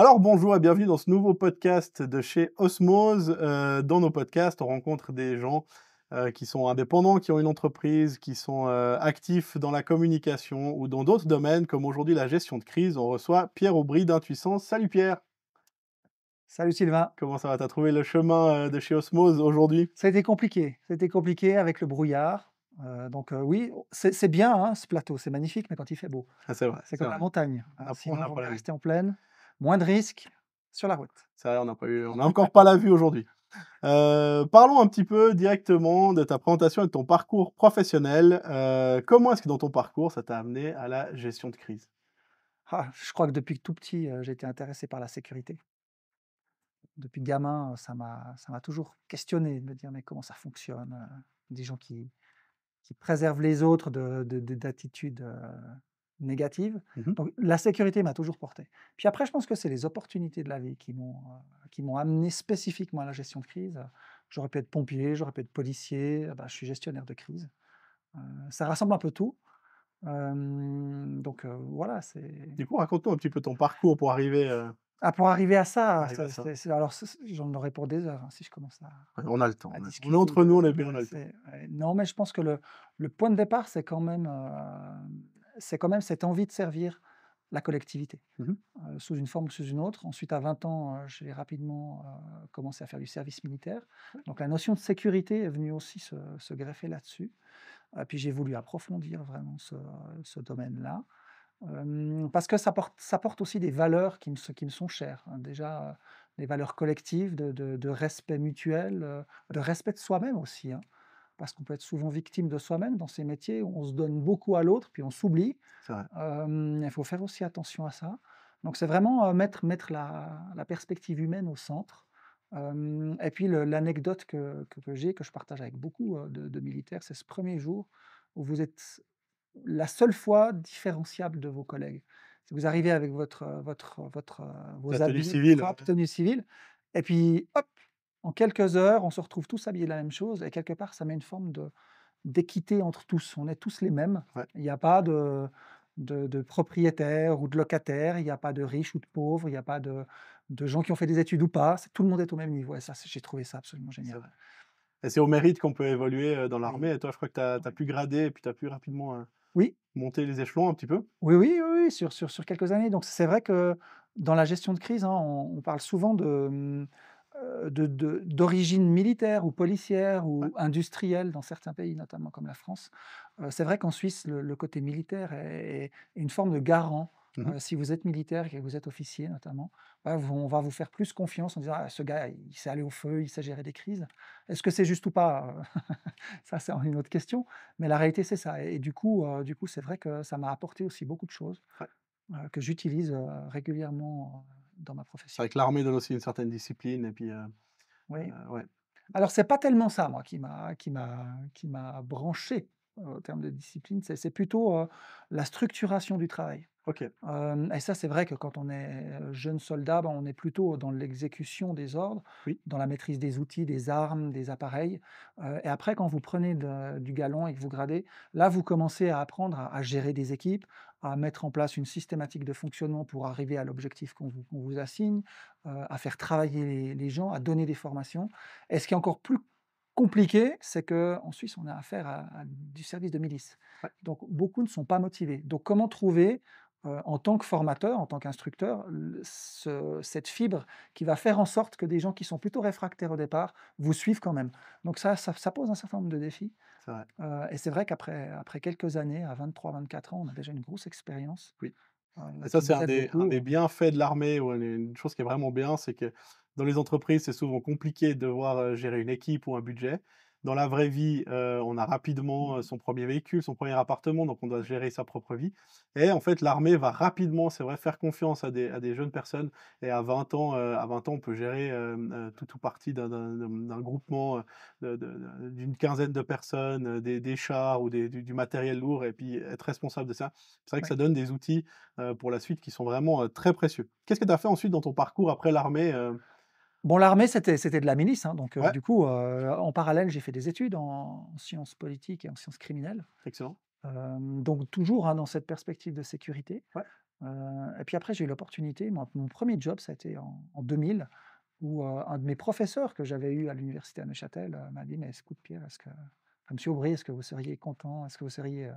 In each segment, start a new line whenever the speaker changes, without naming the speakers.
Alors bonjour et bienvenue dans ce nouveau podcast de chez Osmose. Dans nos podcasts, on rencontre des gens qui sont indépendants, qui ont une entreprise, qui sont actifs dans la communication ou dans d'autres domaines, comme aujourd'hui la gestion de crise. On reçoit Pierre Aubry d'Intuissance. Salut Pierre,
Salut Sylvain.
comment ça va? T'as trouvé le chemin de chez Osmose aujourd'hui?
Ça a été compliqué avec le brouillard. Oui, c'est bien, hein, ce plateau, c'est magnifique, mais quand il fait beau.
Ah, c'est vrai,
C'est
c'est
comme la
vrai.
montagne,
On
sinon
n'a
vaut
pas
mieux
la vue.
rester en plaine, moins de risques sur la route.
C'est vrai, on n'a encore pas la vue aujourd'hui. Parlons un petit peu directement de ta présentation et de ton parcours professionnel. Comment est-ce que dans ton parcours, ça t'a amené à la gestion de crise?
Je crois que depuis tout petit, j'ai été intéressé par la sécurité. Depuis gamin, ça m'a toujours questionné de me dire: «Mais comment ça fonctionne?» Des gens qui préservent les autres d'attitudes, négatives.
Mmh.
Donc la sécurité m'a toujours porté. Puis après, je pense que c'est les opportunités de la vie qui m'ont amené spécifiquement à la gestion de crise. J'aurais pu être pompier, j'aurais pu être policier, je suis gestionnaire de crise. Ça rassemble un peu tout. Voilà, c'est
Du coup, raconte-nous un petit peu ton parcours pour arriver,
pour arriver à ça,
arriver à ça.
j'en aurais pour des heures, hein, si je commence
Ouais, on a le temps,
à
on est
discuter
entre
de
nous, on est bien, on a le temps.
c'est ouais, non, mais je pense que le point de départ, c'est quand même cette envie de servir la collectivité,
Mmh.
sous une forme ou sous une autre. Ensuite, à 20 ans, j'ai rapidement, commencé à faire du service militaire. Donc la notion de sécurité est venue aussi se greffer là-dessus. Puis j'ai voulu approfondir vraiment ce domaine-là, parce que ça porte aussi des valeurs qui me sont chères, hein. Déjà, des valeurs collectives de respect mutuel, de respect de soi-même aussi, hein. Parce qu'on peut être souvent victime de soi-même dans ces métiers où on se donne beaucoup à l'autre, puis on s'oublie.
C'est vrai.
Il faut faire aussi attention à ça. Donc c'est vraiment, mettre la perspective humaine au centre. Et puis l'anecdote que j'ai, que je partage avec beaucoup, de militaires, c'est ce premier jour où vous êtes la seule fois différenciable de vos collègues. Si vous arrivez avec
La
vos
tenue
habits
civile,
propres, tenue civile, et puis hop, en quelques heures, on se retrouve tous habillés de la même chose et quelque part, ça met une forme d'équité entre tous. On est tous les mêmes.
ouais.
Il n'y a pas de propriétaires ou de locataires, il n'y a pas de riches ou de pauvres, il n'y a pas de gens qui ont fait des études ou pas. Tout le monde est au même niveau et ça, j'ai trouvé ça absolument
C'est
génial.
vrai. Et c'est au mérite qu'on peut évoluer, dans
Oui,
l'armée et toi, je crois que tu as
oui.
pu grader et puis tu as pu rapidement,
Oui,
monter les échelons un petit peu?
oui, oui, oui, oui, sur quelques années. Donc c'est vrai que dans la gestion de crise, hein, on parle souvent d'origine militaire ou policière
Ouais.
ou industrielle dans certains pays, notamment comme la France. C'est vrai qu'en Suisse, le côté militaire est une forme de garant.
Mmh.
Si vous êtes militaire et que vous êtes officier notamment, on va vous faire plus confiance en disant: «Ah, ce gars, il sait aller au feu, il sait gérer des crises». Est-ce que c'est juste ou pas? Ça, c'est une autre question, mais la réalité, c'est ça et du coup, c'est vrai que ça m'a apporté aussi beaucoup de choses,
Ouais.
que j'utilise, régulièrement, dans ma
C'est
profession.
vrai que l'armée donne aussi une certaine discipline et puis,
Oui.
ouais.
Alors c'est pas tellement ça, moi, qui m'a branché, en termes de discipline, c'est plutôt, la structuration du travail.
OK.
Et ça, c'est vrai que quand on est, jeune soldat, on est plutôt dans l'exécution des ordres,
Oui.
dans la maîtrise des outils, des armes, des appareils, et après quand vous prenez du galon et que vous gradez, là, vous commencez à apprendre à gérer des équipes, à mettre en place une systématique de fonctionnement pour arriver à l'objectif qu'on vous assigne, à faire travailler les gens, à donner des formations. Et ce qui est encore plus compliqué, c'est qu'en Suisse, on a affaire à du service de milice.
Ouais.
Donc beaucoup ne sont pas motivés. Donc comment trouver, en tant que formateur, en tant qu'instructeur, cette fibre qui va faire en sorte que des gens qui sont plutôt réfractaires au départ vous suivent quand même. Donc ça pose un certain nombre de défis,
C'est vrai.
et c'est vrai qu'après quelques années, à 23-24 ans, on a déjà une grosse expérience,
Oui. Et ça,
qui
c'est
nous aide
un
beaucoup.
des bienfaits de l'armée ou une chose qui est vraiment bien, c'est que dans les entreprises, c'est souvent compliqué de devoir, gérer une équipe ou un budget. Dans la vraie vie, on a rapidement,
Mmh.
son premier véhicule, son premier appartement, donc on doit gérer sa propre vie et en fait, l'armée va rapidement, c'est vrai, faire confiance à des jeunes personnes et à 20 ans, on peut gérer, tout ou partie d'un groupement, d'une quinzaine de personnes, des chars ou du matériel lourd et puis être responsable de ça. C'est vrai que
Oui.
ça donne des outils pour la suite qui sont vraiment, très précieux. Qu'est-ce que tu as fait ensuite dans ton parcours après l'armée,
Bon, l'armée, c'était de la milice, hein, donc
Ouais,
du coup, en parallèle, j'ai fait des études en sciences politiques et en sciences criminelles.
excellent.
Donc toujours, hein, dans cette perspective de sécurité.
Ouais.
Et puis après, j'ai eu l'opportunité, mon premier job, ça a été en 2000, où un de mes professeurs que j'avais eu à l'université à Neuchâtel m'a dit: «Mais écoute Pierre, monsieur Aubry, est-ce que vous seriez content, est-ce que vous seriez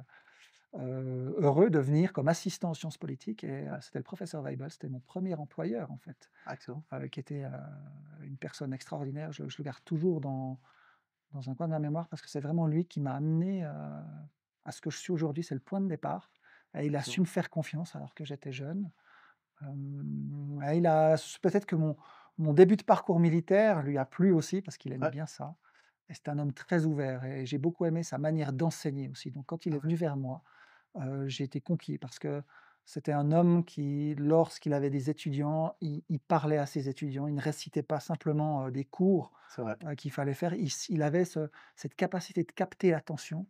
heureux de venir comme assistant en sciences politiques?» Et
Ouais.
c'était le professeur Weibel, c'était mon premier employeur en fait,
Ah, excellent.
qui était une personne extraordinaire. Je le garde toujours dans un coin de ma mémoire parce que c'est vraiment lui qui m'a amené à ce que je suis aujourd'hui. C'est le point de départ. Et il a su
Excellent.
me faire confiance alors que j'étais jeune. Et il a peut-être que mon début de parcours militaire lui a plu aussi parce qu'il aimait
Ouais.
bien ça. Et c'est un homme très ouvert et j'ai beaucoup aimé sa manière d'enseigner aussi. Donc quand il
Ah
est
ouais.
venu vers moi, j'ai été conquis parce que c'était un homme qui, lorsqu'il avait des étudiants, il parlait à ses étudiants. Il ne récitait pas simplement des cours
C'est vrai.
qu'il fallait faire. Il avait cette capacité de capter l'attention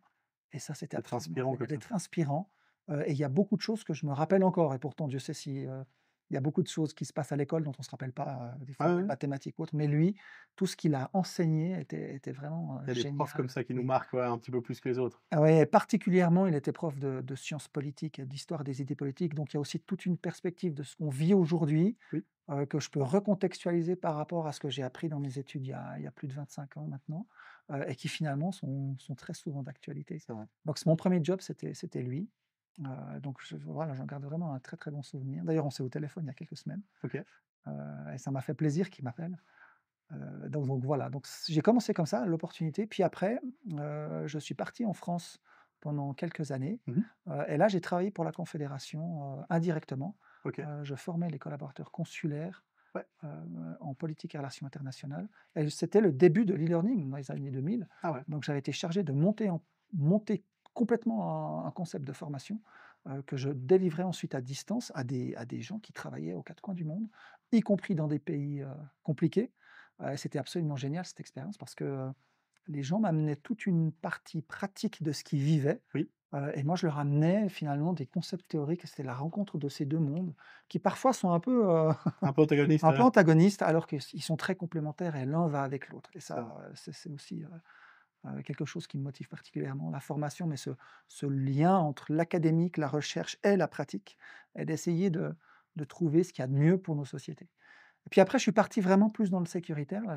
et ça, c'était
D'être
absolument
inspirant
génial,
comme ça.
d'être inspirant. Et il y a beaucoup de choses que je me rappelle encore et pourtant Dieu sait si, il y a beaucoup de choses qui se passent à l'école dont on ne se rappelle pas, des
Ouais,
fois les
ouais.
mathématiques ou autres, mais lui, tout ce qu'il a enseigné était vraiment,
Il y a des profs comme
génial.
ça qui nous
Oui.
marquent, ouais, un petit peu plus que les autres.
Ah ouais, particulièrement, il était prof de sciences politiques et d'histoire des idées politiques, donc il y a aussi toute une perspective de ce qu'on vit aujourd'hui,
Oui,
que je peux recontextualiser par rapport à ce que j'ai appris dans mes études il y a plus de 25 ans maintenant, et qui finalement sont très souvent d'actualité.
c'est vrai.
Donc c'est mon premier job, c'était lui, donc voilà, j'en garde vraiment un très, très bon souvenir. D'ailleurs, on s'est au téléphone il y a quelques semaines,
OK.
et ça m'a fait plaisir qu'il m'appelle. Donc voilà, donc j'ai commencé comme ça, l'opportunité, puis après, je suis parti en France pendant quelques années,
Mmh mh.
et là j'ai travaillé pour la Confédération, indirectement.
OK.
Je formais les collaborateurs consulaires,
Ouais.
heu, en politique et relations internationales et c'était le début de l'e-learning dans les années 2000.
Ah ouais.
Donc j'avais été chargé de monter complètement un concept de formation, que je délivrais ensuite à distance à des gens qui travaillaient aux 4 coins du monde, y compris dans des pays, compliqués. C'était absolument génial cette expérience parce que, les gens m'amenaient toute une partie pratique de ce qu'ils vivaient,
Oui,
et moi je leur amenais finalement des concepts théoriques et c'était la rencontre de ces 2 mondes qui parfois sont un peu,
un peu antagoniste,
un peu
ouais,
antagonistes alors qu'ils sont très complémentaires et l'un va avec l'autre et
c'est vrai.
ça, c'est aussi, quelque chose qui me motive particulièrement, la formation, mais ce lien entre l'académique, la recherche et la pratique et d'essayer de trouver ce qu'il y a de mieux pour nos sociétés. Et puis après, je suis parti vraiment plus dans le sécuritaire. Là,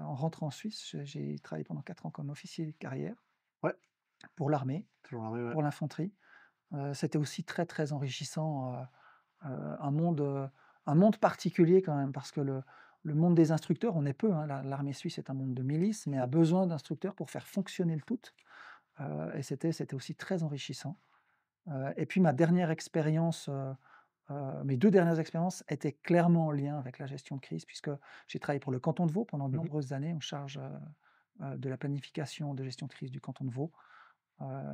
en rentrant en Suisse, j'ai travaillé pendant 4 ans comme officier de carrière
Ouais,
pour l'armée,
toujours l'armée, ouais.
pour l'infanterie. C'était aussi très, très enrichissant, un monde, heu, un monde particulier quand même parce que le monde des instructeurs, on est peu, hein. L'armée suisse est un monde de milices, mais a besoin d'instructeurs pour faire fonctionner le tout, et c'était aussi très enrichissant. Et puis ma dernière expérience, mes 2 dernières expériences étaient clairement en lien avec la gestion de crise puisque j'ai travaillé pour le canton de Vaud pendant de
Mmh mh.
nombreuses années en charge, de la planification de gestion de crise du canton de Vaud,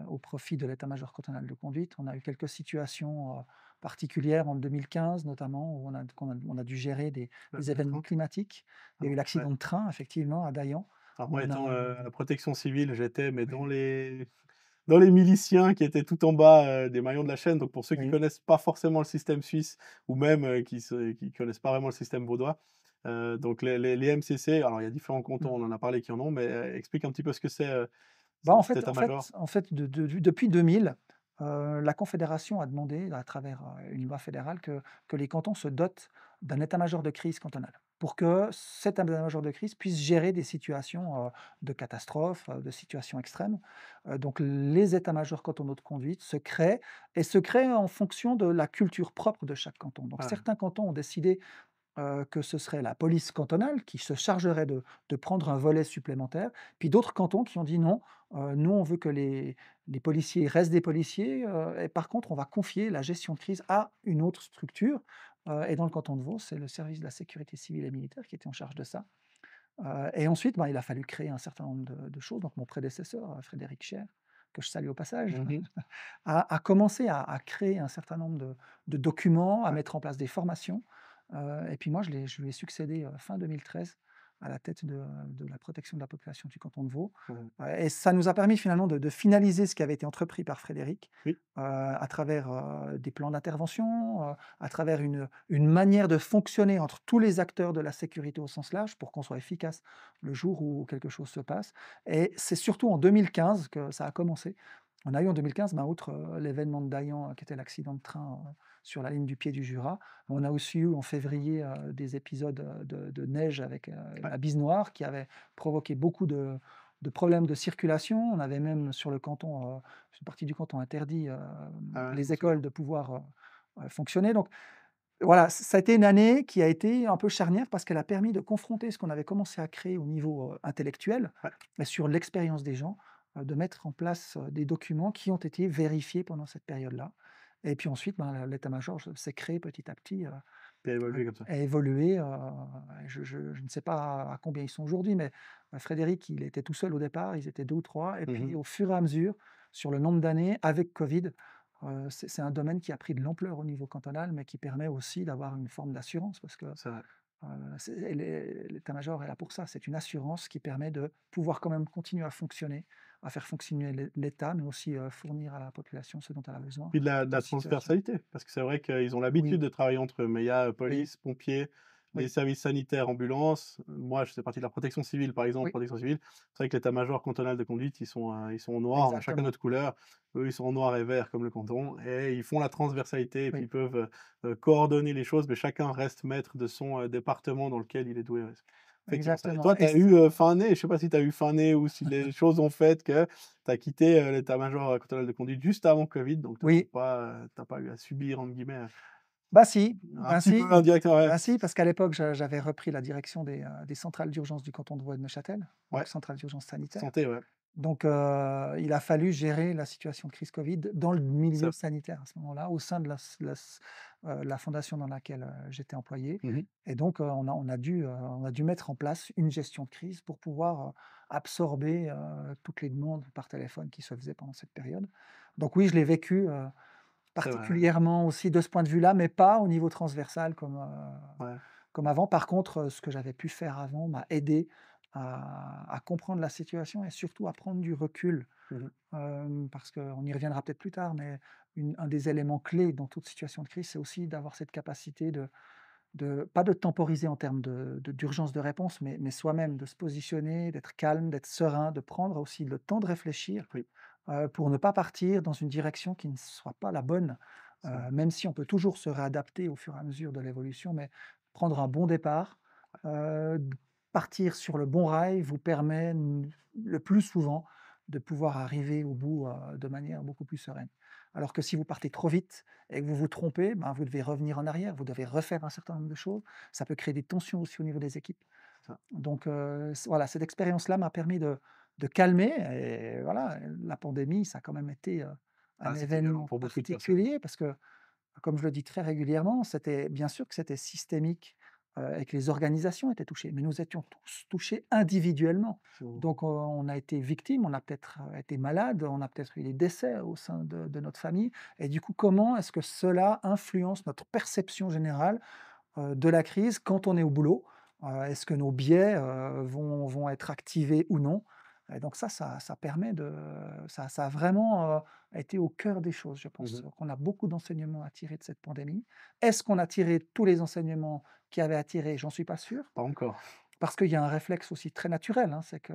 au profit de l'état-major cantonal de conduite. On a eu quelques situations, particulières en 2015 notamment où on a dû gérer des
Le
événements
train?
climatiques.
Ah
Il y a eu
ouais.
l'accident de train effectivement à Dayan
Alors
où
moi
on
étant,
a
à la protection civile, j'étais mais
oui,
dans les miliciens qui étaient tout en bas, des maillons de la chaîne. Donc pour ceux qui
oui.
connaissent pas forcément le système suisse ou même, qui connaissent pas vraiment le système vaudois, donc les MCC, alors il y a différents cantons, on
Mmh.
en a parlé qui en ont, mais, explique un petit peu ce que c'est,
Bah, en
cet
fait en
état-major?
fait en fait, depuis 2000, la confédération a demandé à travers, une loi fédérale que les cantons se dotent d'un état-major de crise cantonal. Pour que cet état-major de crise puisse gérer des situations, de catastrophes, de situations extrêmes. Donc les états-majors cantonaux de conduite se créent en fonction de la culture propre de chaque canton. Donc
Ouais,
certains cantons ont décidé que ce serait la police cantonale qui se chargerait de prendre un volet supplémentaire, puis d'autres cantons qui ont dit: «Non, nous on veut que les policiers restent des policiers, et par contre on va confier la gestion de crise à une autre structure», et dans le canton de Vaud, c'est le service de la sécurité civile et militaire qui était en charge de ça. Et ensuite, ben, il a fallu créer un certain nombre de choses. Donc mon prédécesseur, Frédéric Cher, que je salue au passage,
mmh mh,
a commencé à créer un certain nombre de documents, à
ouais.
mettre en place des formations, et puis moi je lui ai succédé, fin 2013 à la tête de la protection de la population du canton de Vaud,
Mmh.
et ça nous a permis finalement de finaliser ce qui avait été entrepris par Frédéric,
Oui,
à travers, des plans d'intervention, à travers une manière de fonctionner entre tous les acteurs de la sécurité au sens large pour qu'on soit efficace le jour où quelque chose se passe, et c'est surtout en 2015 que ça a commencé. On a eu en 2015, ben, outre, l'événement de Dayan, qui était l'accident de train, sur la ligne du pied du Jura. On a aussi eu en février des épisodes de neige avec
Ouais.
la bise noire qui avait provoqué beaucoup de problèmes de circulation. On avait même sur le canton, une partie du canton interdit
Ah ouais, je m'en
les
souviens.
écoles de pouvoir fonctionner. Donc voilà, ça a été une année qui a été un peu charnière parce qu'elle a permis de confronter ce qu'on avait commencé à créer au niveau intellectuel,
Ouais.
mais sur l'expérience des gens, de mettre en place des documents qui ont été vérifiés pendant cette période-là. Et puis ensuite, ben, l'état-major s'est créé petit à petit,
Puis évoluer comme ça.
a évolué. Je ne sais pas à combien ils sont aujourd'hui, mais Frédéric, il était tout seul au départ, ils étaient deux ou trois. Et
Mmh.
puis au fur et à mesure, sur le nombre d'années, avec Covid, c'est un domaine qui a pris de l'ampleur au niveau cantonal, mais qui permet aussi d'avoir une forme d'assurance parce que
C'est vrai.
l'état-major est là pour ça. C'est une assurance qui permet de pouvoir quand même continuer à fonctionner, à faire fonctionner l'État, mais aussi fournir à la population ce dont elle a besoin
Puis de la
dans cette situation.
transversalité, parce que c'est vrai qu'ils ont
Oui,
l'habitude de travailler entre eux, mais il y a,
oui,
police, pompiers, les
oui,
services sanitaires, ambulances. Moi, je fais partie de la protection civile, par exemple,
oui,
protection civile. C'est vrai que l'état-major cantonal de conduite, ils sont en noir, on a chacun
exactement.
notre couleur. Eux, ils sont en noir et vert comme le canton et ils font la transversalité et puis
Oui,
ils peuvent, coordonner les choses, mais chacun reste maître de son, département dans lequel il est doué, ouais. Effectivement ça. Et
exactement.
toi, tu
Et
as eu, fin année, je sais pas si tu as eu fin année ou si les choses ont fait que tu as quitté, l'état-major, cantonal de conduite juste avant Covid, donc tu
oui,
as pas eu à «subir» entre guillemets,
bah si,
un
bah
petit peu
si,
indirectement, ouais.
bah si, parce qu'à l'époque, j'avais repris la direction des centrales d'urgence du canton de Vaud et de Neuchâtel, donc
Ouais,
centrales d'urgence sanitaire.
santé, ouais,
Donc, il a fallu gérer la situation de crise Covid dans le milieu
ça
sanitaire à ce moment-là, au sein de la fondation dans laquelle, j'étais employé.
mmh mh,
Et donc, on a dû mettre en place une gestion de crise pour pouvoir, absorber, toutes les demandes par téléphone qui se faisaient pendant cette période. Donc oui, je l'ai vécu,
c'est vrai, ouais.
particulièrement aussi de ce point de vue-là, mais pas au niveau transversal
Ouais.
comme avant. Par contre, ce que j'avais pu faire avant m'a aidé à comprendre la situation et surtout à prendre du recul,
Mmh mh.
parce qu'on y reviendra peut-être plus tard, mais un des éléments clés dans toute situation de crise, c'est aussi d'avoir cette capacité de pas de temporiser en termes d'urgence de réponse, mais soi-même de se positionner, d'être calme, d'être serein, de prendre aussi le temps de réfléchir,
Oui,
pour ne pas partir dans une direction qui ne soit pas la bonne,
c'est vrai.
même si on peut toujours se réadapter au fur et à mesure de l'évolution, mais prendre un bon départ, d partir sur le bon rail vous permet le plus souvent de pouvoir arriver au bout, de manière beaucoup plus sereine. Alors que si vous partez trop vite et que vous vous trompez, ben, vous devez revenir en arrière, vous devez refaire un certain nombre de choses. Ça peut créer des tensions aussi au niveau des équipes.
Ça
Donc, voilà, cette expérience-là m'a permis de calmer. Et voilà, la pandémie, ça a quand même été, un
c'était violent
événement
pour beaucoup de personnes.
particulier parce que, comme je le dis très régulièrement, c'était bien sûr que c'était systémique, et que les organisations étaient touchées, mais nous étions tous touchés individuellement.
Mmh.
Donc, on a été victimes, on a peut-être, été malades, on a peut-être eu des décès au sein de notre famille. Et du coup, comment est-ce que cela influence notre perception générale, de la crise quand on est au boulot? Est-ce que nos biais, vont être activés ou non? Et donc ça permet ça a vraiment, été au cœur des choses, je
Mmh
pense,
mh.
qu'on a beaucoup d'enseignements à tirer de cette pandémie. Est-ce qu'on a tiré tous les enseignements qu'il y avait à tirer? J'en suis pas sûr,
Pas encore.
parce qu'il y a un réflexe aussi très naturel, hein, c'est que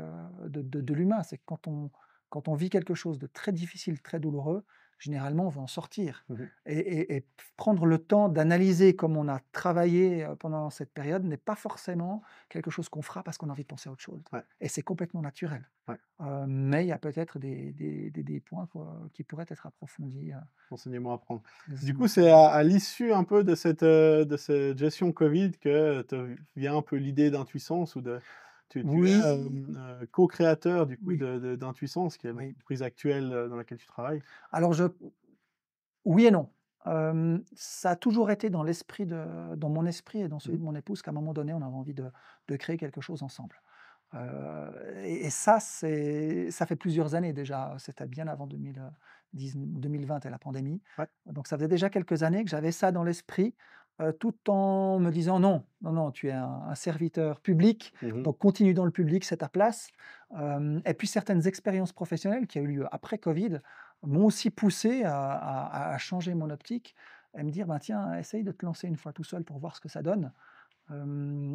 de l'humain, c'est que quand on vit quelque chose de très difficile, très douloureux, généralement, on veut en sortir.
Mmh mh.
Et prendre le temps d'analyser comme on a travaillé, pendant cette période n'est pas forcément quelque chose qu'on fera parce qu'on a envie de penser à autre chose.
Ouais,
Et c'est complètement naturel.
ouais,
Mais il y a peut-être des points quoi qui pourraient être approfondis,
enseignement à prendre.
des
Du
enseignements
coup,
à
c'est
prendre.
à l'issue un peu de cette gestion Covid que te vient un peu l'idée d'Intuissance ou de tu es,
Oui,
co-créateur du coup
oui,
d'Intuissance, qui est
oui.
l'entreprise actuelle, dans laquelle tu travailles.
Alors oui et non. Ça a toujours été dans mon esprit et dans
Mmh
celui
mh.
de mon épouse qu'à un moment donné, on avait envie de créer quelque chose ensemble. Et ça, ça fait plusieurs années déjà, c'était bien avant 2020 et la pandémie.
Ouais.
Donc ça faisait déjà quelques années que j'avais ça dans l'esprit, tout en me disant: «Non, non, non, tu es un serviteur public,
Mmh mh.
donc continue dans le public, c'est ta place». Et puis certaines expériences professionnelles qui ont eu lieu après Covid m'ont aussi poussé à changer mon optique et me dire: «Ben tiens, essaye de te lancer une fois tout seul pour voir ce que ça donne».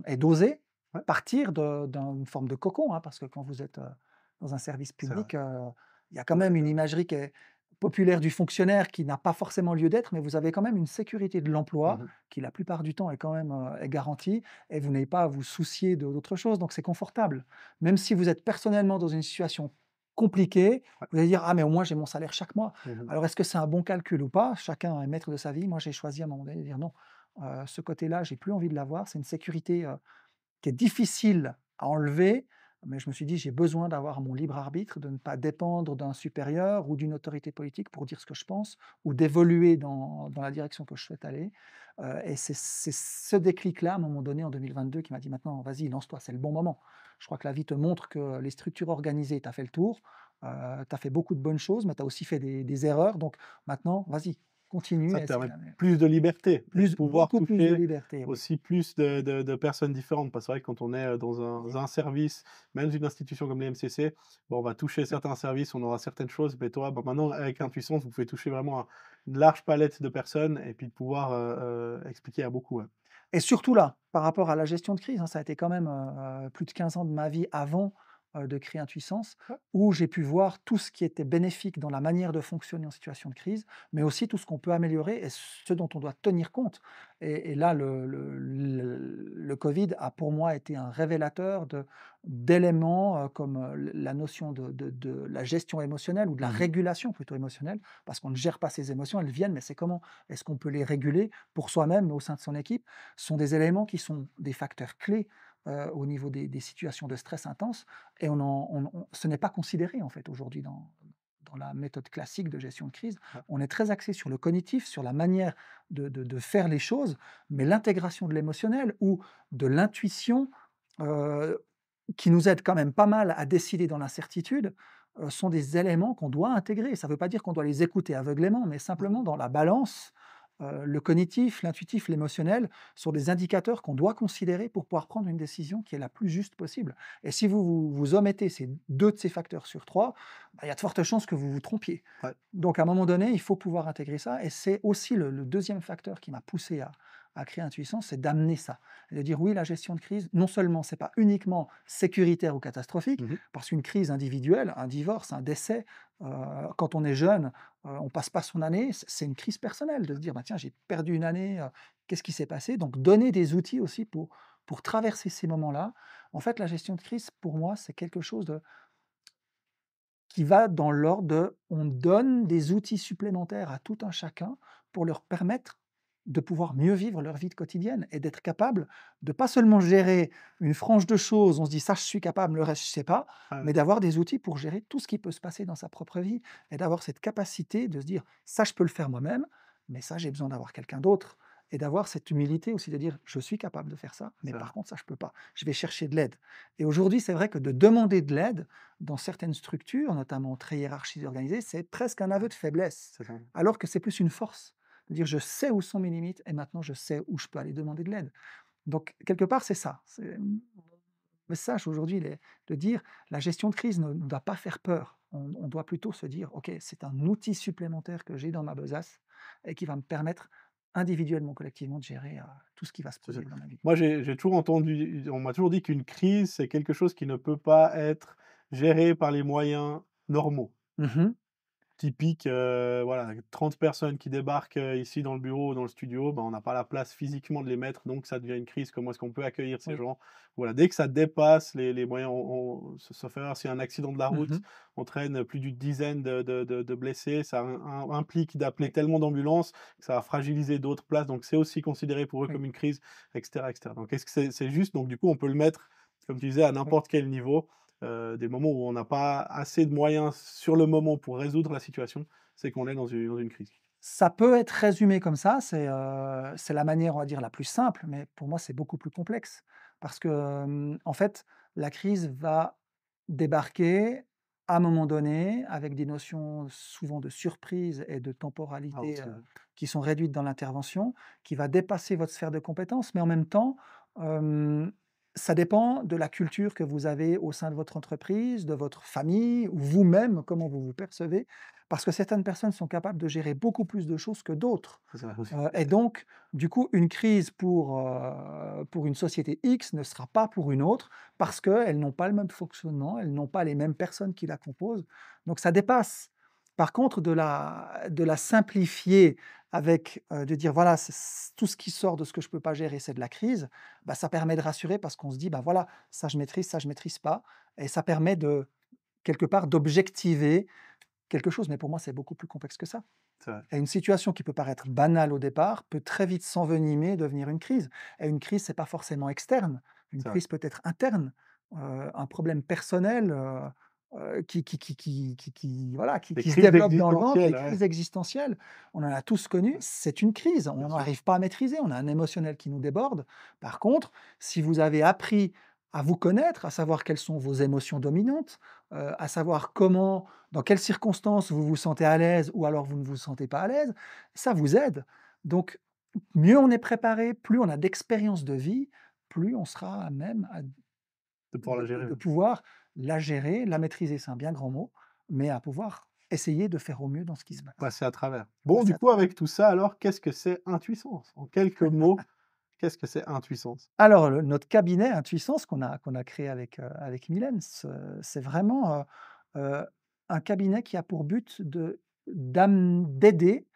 Et d'oser
Ouais,
partir d'une forme de cocon, hein, parce que quand vous êtes, dans un service
c'est vrai.
public, il y a quand
Ouais,
même une imagerie qui est populaire du fonctionnaire qui n'a pas forcément lieu d'être, mais vous avez quand même une sécurité de l'emploi
Mmh.
qui, la plupart du temps, est quand même est garantie et vous n'avez pas à vous soucier d'autre chose, donc c'est confortable. Même si vous êtes personnellement dans une situation compliquée,
Ouais.
vous allez dire: «Ah mais au moins j'ai mon salaire chaque mois».
Mmh.
Alors est-ce que c'est un bon calcul ou pas? Chacun est maître de sa vie. Moi, j'ai choisi à un moment donné de dire: «Non, ce côté-là, j'ai plus envie de l'avoir». C'est une sécurité, qui est difficile à enlever, mais je me suis dit: «J'ai besoin d'avoir mon libre arbitre, de ne pas dépendre d'un supérieur ou d'une autorité politique pour dire ce que je pense ou d'évoluer dans la direction que je souhaite aller», et c'est ce déclic-là, à un moment donné, en 2022, qui m'a dit: «Maintenant, vas-y, lance-toi, c'est le bon moment». Je crois que la vie te montre que les structures organisées, tu as fait le tour, tu as fait beaucoup de bonnes choses, mais tu as aussi fait des erreurs, donc maintenant, vas-y, continue
Ça
et
te
essaie
permet
la meilleure.
plus de liberté et de pouvoir
Beaucoup plus de
toucher
liberté, oui.
aussi plus de personnes différentes. Parce que c'est vrai que quand on est, dans un service, même d'une institution comme les MCC, bon, on va toucher
Oui,
certains services, on aura certaines choses, mais toi, bah, maintenant avec
oui.
Intuissance, vous pouvez toucher vraiment une large palette de personnes et puis de pouvoir, expliquer à beaucoup, ouais.
Et surtout là, par rapport à la gestion de crise, hein, ça a été quand même, plus de 15 ans de ma vie avant, de créer Intuissance,
Ouais.
où j'ai pu voir tout ce qui était bénéfique dans la manière de fonctionner en situation de crise, mais aussi tout ce qu'on peut améliorer et ce dont on doit tenir compte. Et là, le covid a pour moi été un révélateur d'éléments, comme, la notion de la gestion émotionnelle ou de la
Mmh.
régulation plutôt émotionnelle, parce qu'on ne gère pas ses émotions, elles viennent, mais c'est comment est-ce qu'on peut les réguler pour soi-même, mais au sein de son équipe? Sont des éléments qui sont des facteurs clés, au niveau des situations de stress intense et ce n'est pas considéré en fait aujourd'hui dans la méthode classique de gestion de crise.
Ouais.
On est très axé sur le cognitif, sur la manière de faire les choses, mais l'intégration de l'émotionnel ou de l'intuition, heu, qui nous aide quand même pas mal à décider dans l'incertitude, sont des éléments qu'on doit intégrer. Ça ne veut pas dire qu'on doit les écouter aveuglément, mais simplement dans la balance, le cognitif, l'intuitif, l'émotionnel sont des indicateurs qu'on doit considérer pour pouvoir prendre une décision qui est la plus juste possible. Et si vous omettez ces 2 de ces facteurs sur 3, bah, il y a de fortes chances que vous vous trompiez.
Ouais.
Donc à un moment donné, il faut pouvoir intégrer ça et c'est aussi le 2e facteur qui m'a poussé à créer Intuissance, c'est d'amener ça. Et de dire: «Oui, la gestion de crise, non seulement c'est pas uniquement sécuritaire ou catastrophique»,
Mmh.
parce qu'une crise individuelle, un divorce, un décès, quand on est jeune, on passe pas son année, c'est une crise personnelle de se dire: «Bah, tiens, j'ai perdu une année, qu'est-ce qui s'est passé?» Donc donner des outils aussi pour traverser ces moments-là. En fait, la gestion de crise, pour moi, c'est quelque chose qui va dans l'ordre de on donne des outils supplémentaires à tout un chacun pour leur permettre de pouvoir mieux vivre leur vie de quotidienne et d'être capable de pas seulement gérer une frange de choses, on se dit: «Ça, je suis capable, le reste, je sais pas»,
Ouais,
mais d'avoir des outils pour gérer tout ce qui peut se passer dans sa propre vie et d'avoir cette capacité de se dire: «Ça, je peux le faire moi-même, mais ça, j'ai besoin d'avoir quelqu'un d'autre» et d'avoir cette humilité aussi de dire: «Je suis capable de faire ça, mais
c'est vrai.
par contre, ça, je peux pas. Je vais chercher de l'aide» et aujourd'hui, c'est vrai que de demander de l'aide, dans certaines structures, notamment très hiérarchisées, organisées, c'est presque un aveu de faiblesse,
C'est ça.
alors que c'est plus une force. De dire: «Je sais où sont mes limites et maintenant je sais où je peux aller demander de l'aide». Donc quelque part, c'est ça. C'est mon message aujourd'hui, il est de dire: «La gestion de crise ne doit pas faire peur». On doit plutôt se dire: «OK, c'est un outil supplémentaire que j'ai dans ma besace et qui va me permettre individuellement, collectivement, de gérer, tout ce qui va se
C'est ça.
produire dans ma vie».
Moi, j'ai toujours entendu on m'a toujours dit qu'une crise, c'est quelque chose qui ne peut pas être géré par les moyens normaux.
Mmh.
Typique, voilà, 30 personnes qui débarquent, ici dans le bureau ou dans le studio, ben, on n'a pas la place physiquement de les mettre, donc ça devient une crise. Comment est-ce qu'on peut accueillir ces
Oui.
gens? Voilà, dès que ça dépasse les moyens, sauf erreur, s'il y a un accident de la route,
Mmh.
entraîne plus d'une dizaine de blessés, ça implique d'appeler
Oui,
tellement d'ambulances que ça va fragiliser d'autres places, donc c'est aussi considéré pour eux
oui,
comme une crise et cetera et cetera. Donc est-ce que c'est juste donc du coup, on peut le mettre, comme tu disais, à
oui.
n'importe quel niveau. Des moments où on n'a pas assez de moyens sur le moment pour résoudre la situation, c'est qu'on est dans une crise.
Ça peut être résumé comme ça, c'est la manière, on va dire, la plus simple, mais pour moi, c'est beaucoup plus complexe. Parce que, en fait, la crise va débarquer à un moment donné avec des notions souvent de surprise et de
Ah
temporalité,
aussi, ouais.
qui sont réduites dans l'intervention, qui va dépasser votre sphère de compétences, mais en même temps, hem, ça dépend de la culture que vous avez au sein de votre entreprise, de votre famille ou vous-même, comment vous vous percevez. Parce que certaines personnes sont capables de gérer beaucoup plus de choses que d'autres.
C'est ça aussi.
Et donc, du coup, une crise pour une société X ne sera pas pour une autre parce qu'elles n'ont pas le même fonctionnement, elles n'ont pas les mêmes personnes qui la composent. Donc ça dépasse Par contre, de la simplifier avec, de dire: «Voilà, tout ce qui sort de ce que je peux pas gérer, c'est de la crise», bah, ça permet de rassurer parce qu'on se dit: «Bah, voilà, ça je maîtrise pas» et ça permet de quelque part d'objectiver quelque chose. Mais pour moi, c'est beaucoup plus complexe que ça.
C'est vrai,
Et une situation qui peut paraître banale au départ peut très vite s'envenimer, devenir une crise. Et une crise, c'est pas forcément externe. Une
c'est vrai.
crise peut être interne, un problème personnel, voilà,
Des
qui se
crises
développe dans le ventre, des
existentielles, ouais,
crises existentielles. On en a tous connu, c'est une crise.
bien
On
sûr.
n'arrive pas à maîtriser, on a un émotionnel qui nous déborde. Par contre, si vous avez appris à vous connaître, à savoir quelles sont vos émotions dominantes, à savoir comment dans quelles circonstances vous vous sentez à l'aise ou alors vous ne vous sentez pas à l'aise, ça vous aide. Donc, mieux on est préparé, plus on a d'expérience de vie, plus on sera à même
De pouvoir la gérer,
de
ouais.
pouvoir la gérer, la maîtriser, c'est un bien grand mot, mais à pouvoir essayer de faire au mieux dans ce qui se passe.
Passer à travers. Bon,
Passer
du
à
coup,
travers.
avec tout ça, alors, qu'est-ce que c'est Intuissance? En quelques mots, qu'est-ce que c'est Intuissance?
Alors, notre cabinet Intuissance qu'on a créé avec Mylène, c'est vraiment, heu, un cabinet qui a pour but d'aider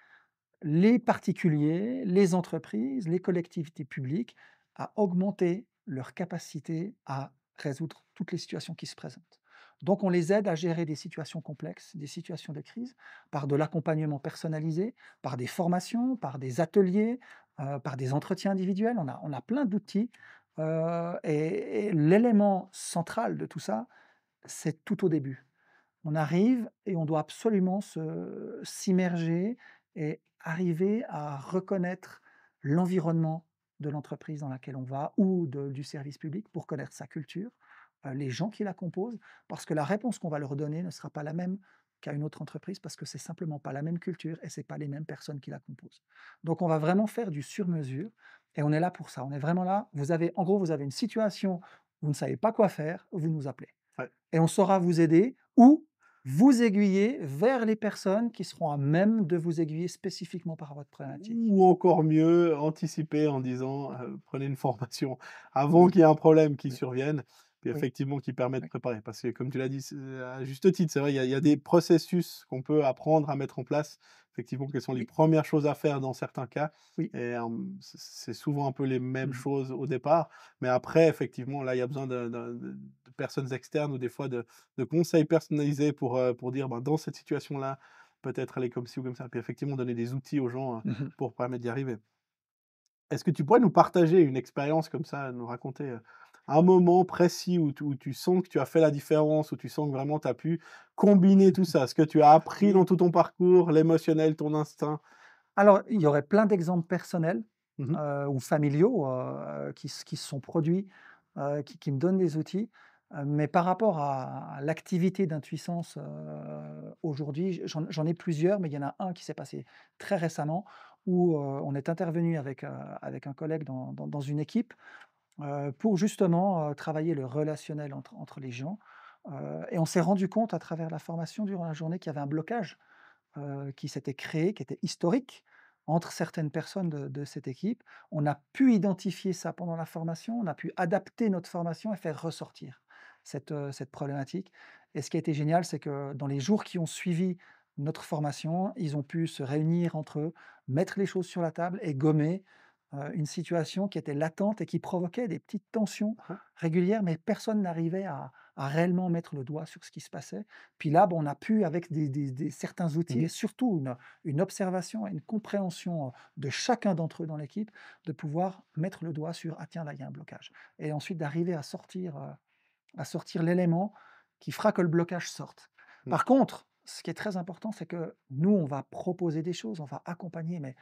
les particuliers, les entreprises, les collectivités publiques à augmenter leur capacité à résoudre toutes les situations qui se présentent. Donc on les aide à gérer des situations complexes, des situations de crise, par de l'accompagnement personnalisé, par des formations, par des ateliers, par des entretiens individuels. On a plein d'outils, et l'élément central de tout ça, c'est tout au début. On arrive et on doit absolument s'immerger et arriver à reconnaître l'environnement de l'entreprise dans laquelle on va ou du service public pour connaître sa culture, les gens qui la composent, parce que la réponse qu'on va leur donner ne sera pas la même qu'à une autre entreprise parce que c'est simplement pas la même culture et c'est pas les mêmes personnes qui la composent. Donc on va vraiment faire du sur-mesure et on est là pour ça. On est vraiment là. En gros, vous avez une situation, vous ne savez pas quoi faire, vous nous appelez
Ouais.
et on saura vous aider ou vous aiguiller vers les personnes qui seront à même de vous aiguiller spécifiquement par votre problématique.
Ou encore mieux, anticiper en disant, prenez une formation avant
Oui,
qu'il y ait un problème qui
oui,
survienne, puis
oui,
effectivement qui permet de
oui,
préparer. Parce que comme tu l'as dit, c'est à juste titre, c'est vrai, il y a des processus qu'on peut apprendre à mettre en place, effectivement, quelles sont les
oui,
premières choses à faire dans certains cas
oui.
et c'est souvent un peu les mêmes
Mmh.
choses au départ, mais après effectivement, là, il y a besoin de personnes externes ou des fois de conseils personnalisés pour dire: «Ben, dans cette situation-là, peut-être aller comme ci ou comme ça». Puis effectivement donner des outils aux gens,
Mmh.
pour permettre d'y arriver. Est-ce que tu pourrais nous partager une expérience comme ça, nous raconter, un moment précis où tu sens que tu as fait la différence, où tu sens que vraiment tu as pu combiner tout ça? Ce que tu as appris
Oui.
dans tout ton parcours, l'émotionnel, ton instinct?
Alors, il y aurait plein d'exemples personnels,
Mmh mh.
ou familiaux, qui se sont produits, qui me donnent des outils. Mais par rapport à l'activité d'Intuissance, aujourd'hui, j'en ai plusieurs, mais il y en a un qui s'est passé très récemment où, on est intervenu avec un collègue dans une équipe, pour justement, travailler le relationnel entre les gens, et on s'est rendu compte à travers la formation durant la journée qu'il y avait un blocage, qui s'était créé, qui était historique entre certaines personnes de cette équipe. On a pu identifier ça pendant la formation, on a pu adapter notre formation et faire ressortir cette problématique et ce qui a été génial, c'est que dans les jours qui ont suivi notre formation, ils ont pu se réunir entre eux, mettre les choses sur la table et gommer, une situation qui était latente et qui provoquait des petites tensions
Ouais.
régulières, mais personne n'arrivait à réellement mettre le doigt sur ce qui se passait. Puis là, bah, on a pu, avec certains outils
Mmh.
et surtout une observation et une compréhension de chacun d'entre eux dans l'équipe, de pouvoir mettre le doigt sur ah tiens, là, il y a un blocage. Et ensuite d'arriver à sortir l'élément qui fera que le blocage sorte.
Mmh.
Par contre, ce qui est très important, c'est que nous, on va proposer des choses, on va accompagner, mais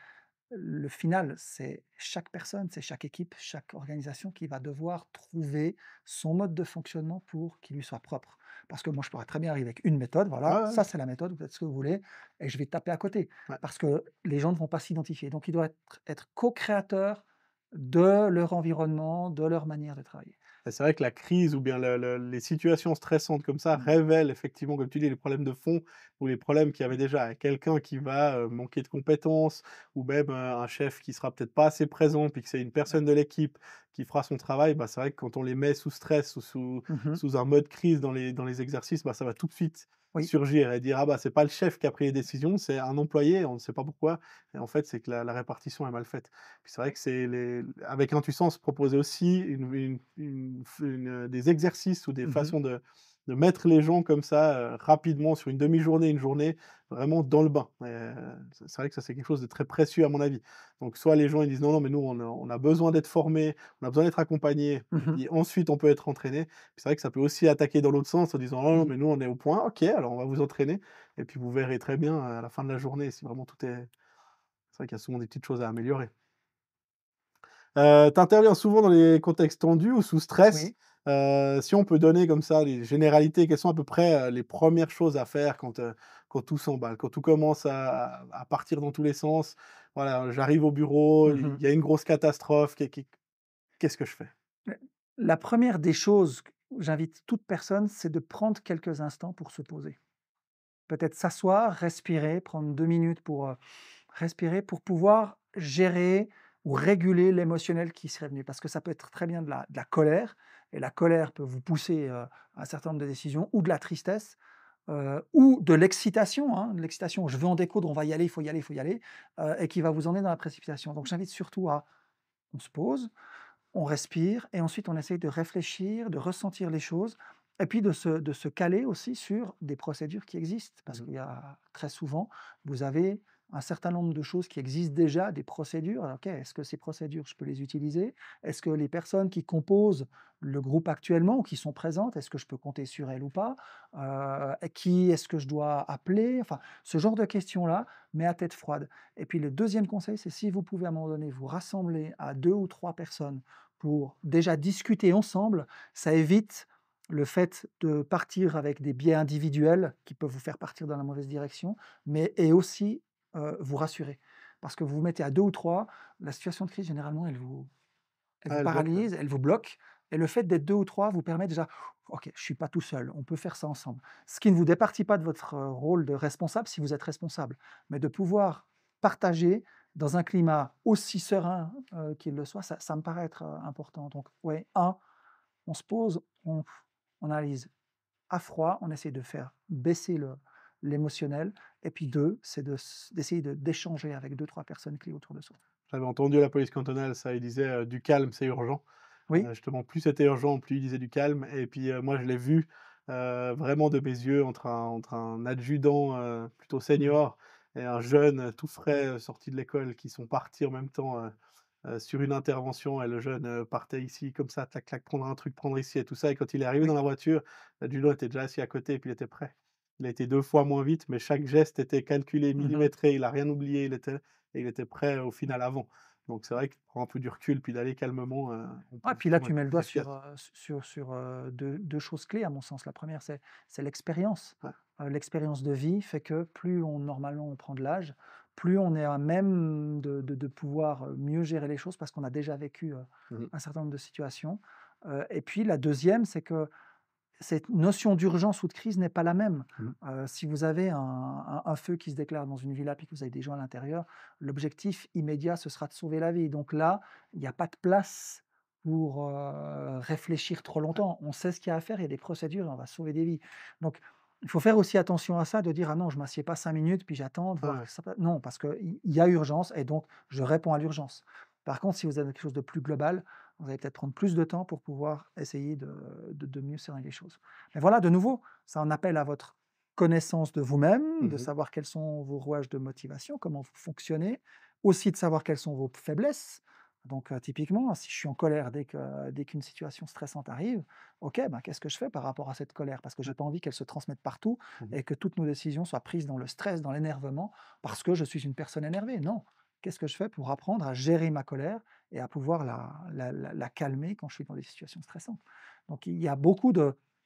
le final, c'est chaque personne, c'est chaque équipe, chaque organisation qui va devoir trouver son mode de fonctionnement pour qu'il lui soit propre. Parce que moi, je pourrais très bien arriver avec une méthode,
Ouais,
voilà,
ouais,
ça c'est la méthode, vous faites ce que vous voulez, et je vais taper à côté.
ouais.
Parce que les gens ne vont pas s'identifier. Donc, ils doivent être co-créateurs de leur environnement, de leur manière de travailler.
Et c'est vrai que la crise ou bien les situations stressantes comme ça
Mm.
révèlent effectivement, comme tu dis, les problèmes de fond ou les problèmes qu'il y avait déjà. Quelqu'un qui va, manquer de compétences ou même, un chef qui sera peut-être pas assez présent, puis que c'est une
Ouais.
personne de l'équipe qui fera son travail, bah, c'est vrai que quand on les met sous stress ou sous
Mhm.
sous un mode crise dans les exercices, bah, ça va tout de suite
Oui.
surgir et dire: «Ah bah, c'est pas le chef qui a pris les décisions, c'est un employé, on ne sait pas pourquoi» et en fait, c'est que la répartition est mal faite. Puis c'est vrai que c'est les avec Intuissance, proposer aussi des exercices ou des
Mmh.
façons de mettre les gens comme ça, rapidement sur une demi-journée, une journée, vraiment dans le bain. C'est vrai que ça, c'est quelque chose de très précieux à mon avis. Donc soit les gens, ils disent: «Non, non, mais nous, on a besoin d'être formés, on a besoin d'être accompagnés et
Mmh.
puis ensuite on peut être entraîné». Puis c'est vrai que ça peut aussi attaquer dans l'autre sens en disant: «Non, non,
Mmh.
mais nous, on est au point. OK, alors on va vous entraîner» et puis vous verrez très bien à la fin de la journée si vraiment tout est c'est vrai qu'il y a souvent des petites choses à améliorer. Tu interviens souvent dans les contextes tendus ou sous stress.
Oui.
Si on peut donner comme ça les généralités, quelles sont à peu près, les premières choses à faire quand tout s'emballe, quand tout commence à partir dans tous les sens? Voilà, j'arrive au bureau, il
Mmh.
y a une grosse catastrophe, qu'est-ce que je fais?
La première des choses que j'invite toute personne, c'est de prendre quelques instants pour se poser. Peut-être s'asseoir, respirer, prendre 2 minutes pour, respirer, pour pouvoir gérer ou réguler l'émotionnel qui serait venu. Parce que ça peut être très bien de la colère et la colère peut vous pousser, à un certain nombre de décisions ou de la tristesse, ou de l'excitation, hein, de l'excitation: «Je veux en découdre, on va y aller, il faut y aller, il faut y aller», et qui va vous emmener dans la précipitation. Donc j'invite surtout à on se pose, on respire et ensuite on essaye de réfléchir, de ressentir les choses et puis de se caler aussi sur des procédures qui existent. Parce
Mmh.
qu'il y a très souvent, vous avez un certain nombre de choses qui existent déjà, des procédures. Alors, OK, est-ce que ces procédures, je peux les utiliser? Est-ce que les personnes qui composent le groupe actuellement ou qui sont présentes, est-ce que je peux compter sur elles ou pas? Qui est-ce que je dois appeler? Enfin, ce genre de questions-là, mais à tête froide. Et puis le deuxième conseil, c'est si vous pouvez à un moment donné vous rassembler à 2 ou 3 personnes pour déjà discuter ensemble, ça évite le fait de partir avec des biais individuels qui peuvent vous faire partir dans la mauvaise direction, mais et aussi, vous rassurer. Parce que vous vous mettez à 2 ou 3, la situation de crise généralement elle vous
Ah, elle bloque,
paralyse, elle vous bloque et le fait d'être 2 ou 3 vous permet déjà: «OK, je suis pas tout seul, on peut faire ça ensemble». Ce qui ne vous départit pas de votre, rôle de responsable si vous êtes responsable, mais de pouvoir partager dans un climat aussi serein, qu'il le soit, ça me paraît être, important. Donc ouais, un, on se pose, on analyse à froid, on essaie de faire baisser l'émotionnel et puis 2, c'est d'essayer d'échanger avec deux trois personnes clés autour de soi.
j'avais entendu à la police cantonale ça, ils disaient, «Du calme, c'est urgent».
Oui?
Justement, plus c'était urgent, plus ils disaient du calme et puis, moi je l'ai vu, vraiment de mes yeux entre un adjudant, plutôt
Mmh.
senior et un jeune, tout frais, sorti de l'école qui sont partis en même temps, sur une intervention et le jeune, partait ici comme ça, clac clac, prendre un truc, prendre ici et tout ça et quand il est arrivé dans
Oui.
la voiture, l'adjudant était déjà assis à côté et puis il était prêt. Il a été 2 fois moins vite, mais chaque geste était calculé,
Mmh.
millimétré, il a rien oublié, il était prêt au final avant. Donc c'est vrai que prendre un peu du recul, puis d'aller calmement, on peut
Ah, puis là,
effectivement
tu
être
mets le
plus
doigt
efficace.
sur 2 choses clés à mon sens. La première, c'est l'expérience.
Ouais.
L'expérience de vie fait que plus normalement on prend de l'âge, plus on est à même de pouvoir, mieux gérer les choses parce qu'on a déjà vécu,
Mmh mh.
un certain nombre de situations. Et puis la deuxième, c'est que cette notion d'urgence ou de crise n'est pas la même.
Mmh.
Si vous avez un feu qui se déclare dans une villa, puis que vous avez des gens à l'intérieur, l'objectif immédiat, ce sera de sauver la vie. Donc là, il n'y a pas de place pour, réfléchir trop longtemps. On sait ce qu'il y a à faire, il y a des procédures et on va sauver des vies. Donc il faut faire aussi attention à ça, de dire: «Ah non, je ne m'assieds pas 5 minutes, puis j'attends de
Ouais,
voir
ouais.
que ça pa» non, parce qu'il y a urgence et donc je réponds à l'urgence. Par contre, si vous avez quelque chose de plus global, vous allez peut-être prendre plus de temps pour pouvoir essayer de mieux cerner les choses. Mais voilà, de nouveau, ça en appelle à votre connaissance de vous-même, de
Mmh.
savoir quels sont vos rouages de motivation, comment vous fonctionnez, aussi de savoir quelles sont vos faiblesses. Donc, typiquement, si je suis en colère dès qu'une situation stressante arrive, OK, ben, qu'est-ce que je fais par rapport à cette colère? Parce que j'ai
Ouais.
pas envie qu'elle se transmette partout
Mmh.
et que toutes nos décisions soient prises dans le stress, dans l'énervement, parce que je suis une personne énervée. Non. Qu'est-ce que je fais pour apprendre à gérer ma colère et à pouvoir la calmer quand je suis dans des situations stressantes? Donc il y a beaucoup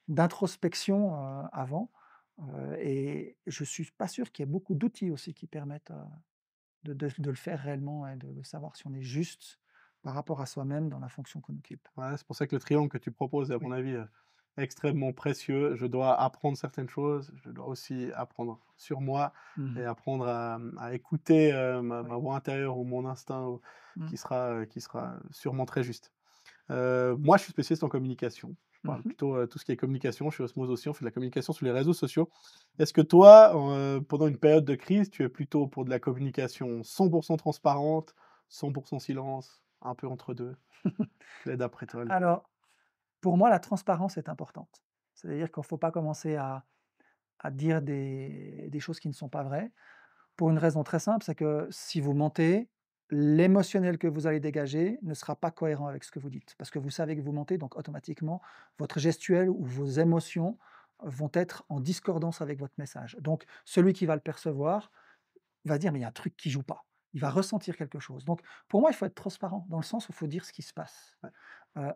d'introspection, avant, et je suis pas sûr qu'il y ait beaucoup d'outils aussi qui permettent, de le faire réellement et de savoir si on est juste par rapport à soi-même dans la fonction qu'on occupe.
Ouais, c'est pour ça que le triangle que tu proposes est à mon
Oui.
avis, extrêmement précieux. Je dois apprendre certaines choses, je dois aussi apprendre sur moi et
Mmh.
apprendre à écouter, ma
Oui.
voix intérieure ou mon instinct ou
Mmh.
qui sera sûrement très juste. Moi, je suis spécialiste en communication. Je parle
Mmh.
plutôt, tout ce qui est communication. Je suis Osmose aussi, on fait de la communication sur les réseaux sociaux. Est-ce que toi, pendant une période de crise, tu es plutôt pour de la communication 100 transparente, 100 silence, un peu entre 2? Quel est d'après toi le
Alors, pour moi, la transparence est importante. C'est-à-dire qu'il ne faut pas commencer à dire des choses qui ne sont pas vraies, pour une raison très simple, c'est que si vous mentez, l'émotionnel que vous allez dégager ne sera pas cohérent avec ce que vous dites. Parce que vous savez que vous mentez, donc automatiquement, votre gestuelle ou vos émotions vont être en discordance avec votre message. Donc, celui qui va le percevoir va dire: «Mais il y a un truc qui joue pas». Il va ressentir quelque chose. Donc, pour moi, il faut être transparent, dans le sens où il faut dire ce qui se passe.
ouais,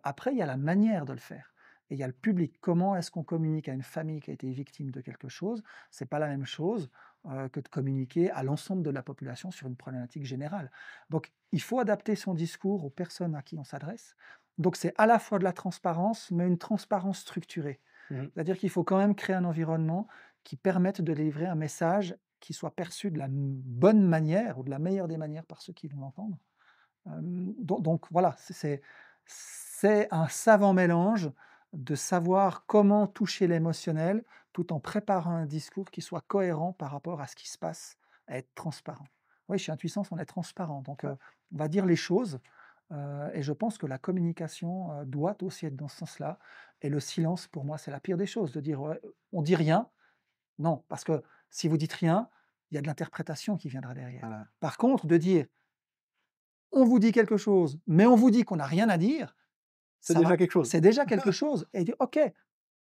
Après, il y a la manière de le faire et il y a le public. Comment est-ce qu'on communique à une famille qui a été victime de quelque chose? C'est pas la même chose, que de communiquer à l'ensemble de la population sur une problématique générale. Donc il faut adapter son discours aux personnes à qui on s'adresse. Donc c'est à la fois de la transparence, mais une transparence structurée.
mmh.
C'est-à-dire qu'il faut quand même créer un environnement qui permette de délivrer un message qui soit perçu de la bonne manière ou de la meilleure des manières par ceux qui vont l'entendre. Donc voilà, c'est un savant mélange de savoir comment toucher l'émotionnel, tout en préparant un discours qui soit cohérent par rapport à ce qui se passe, à être transparent. Oui, chez Intuissance, on est transparent, donc on va dire les choses, et je pense que la communication, doit aussi être dans ce sens-là et le silence, pour moi, c'est la pire des choses, de dire: «Ouais, on dit rien». Non, parce que si vous dites rien, il y a de l'interprétation qui viendra derrière.
Voilà.
Par contre, de dire: on vous dit quelque chose, mais on vous dit qu'on n'a rien à dire,
C'est
ça
déjà
va
quelque chose.
c'est déjà quelque chose et dire: «OK,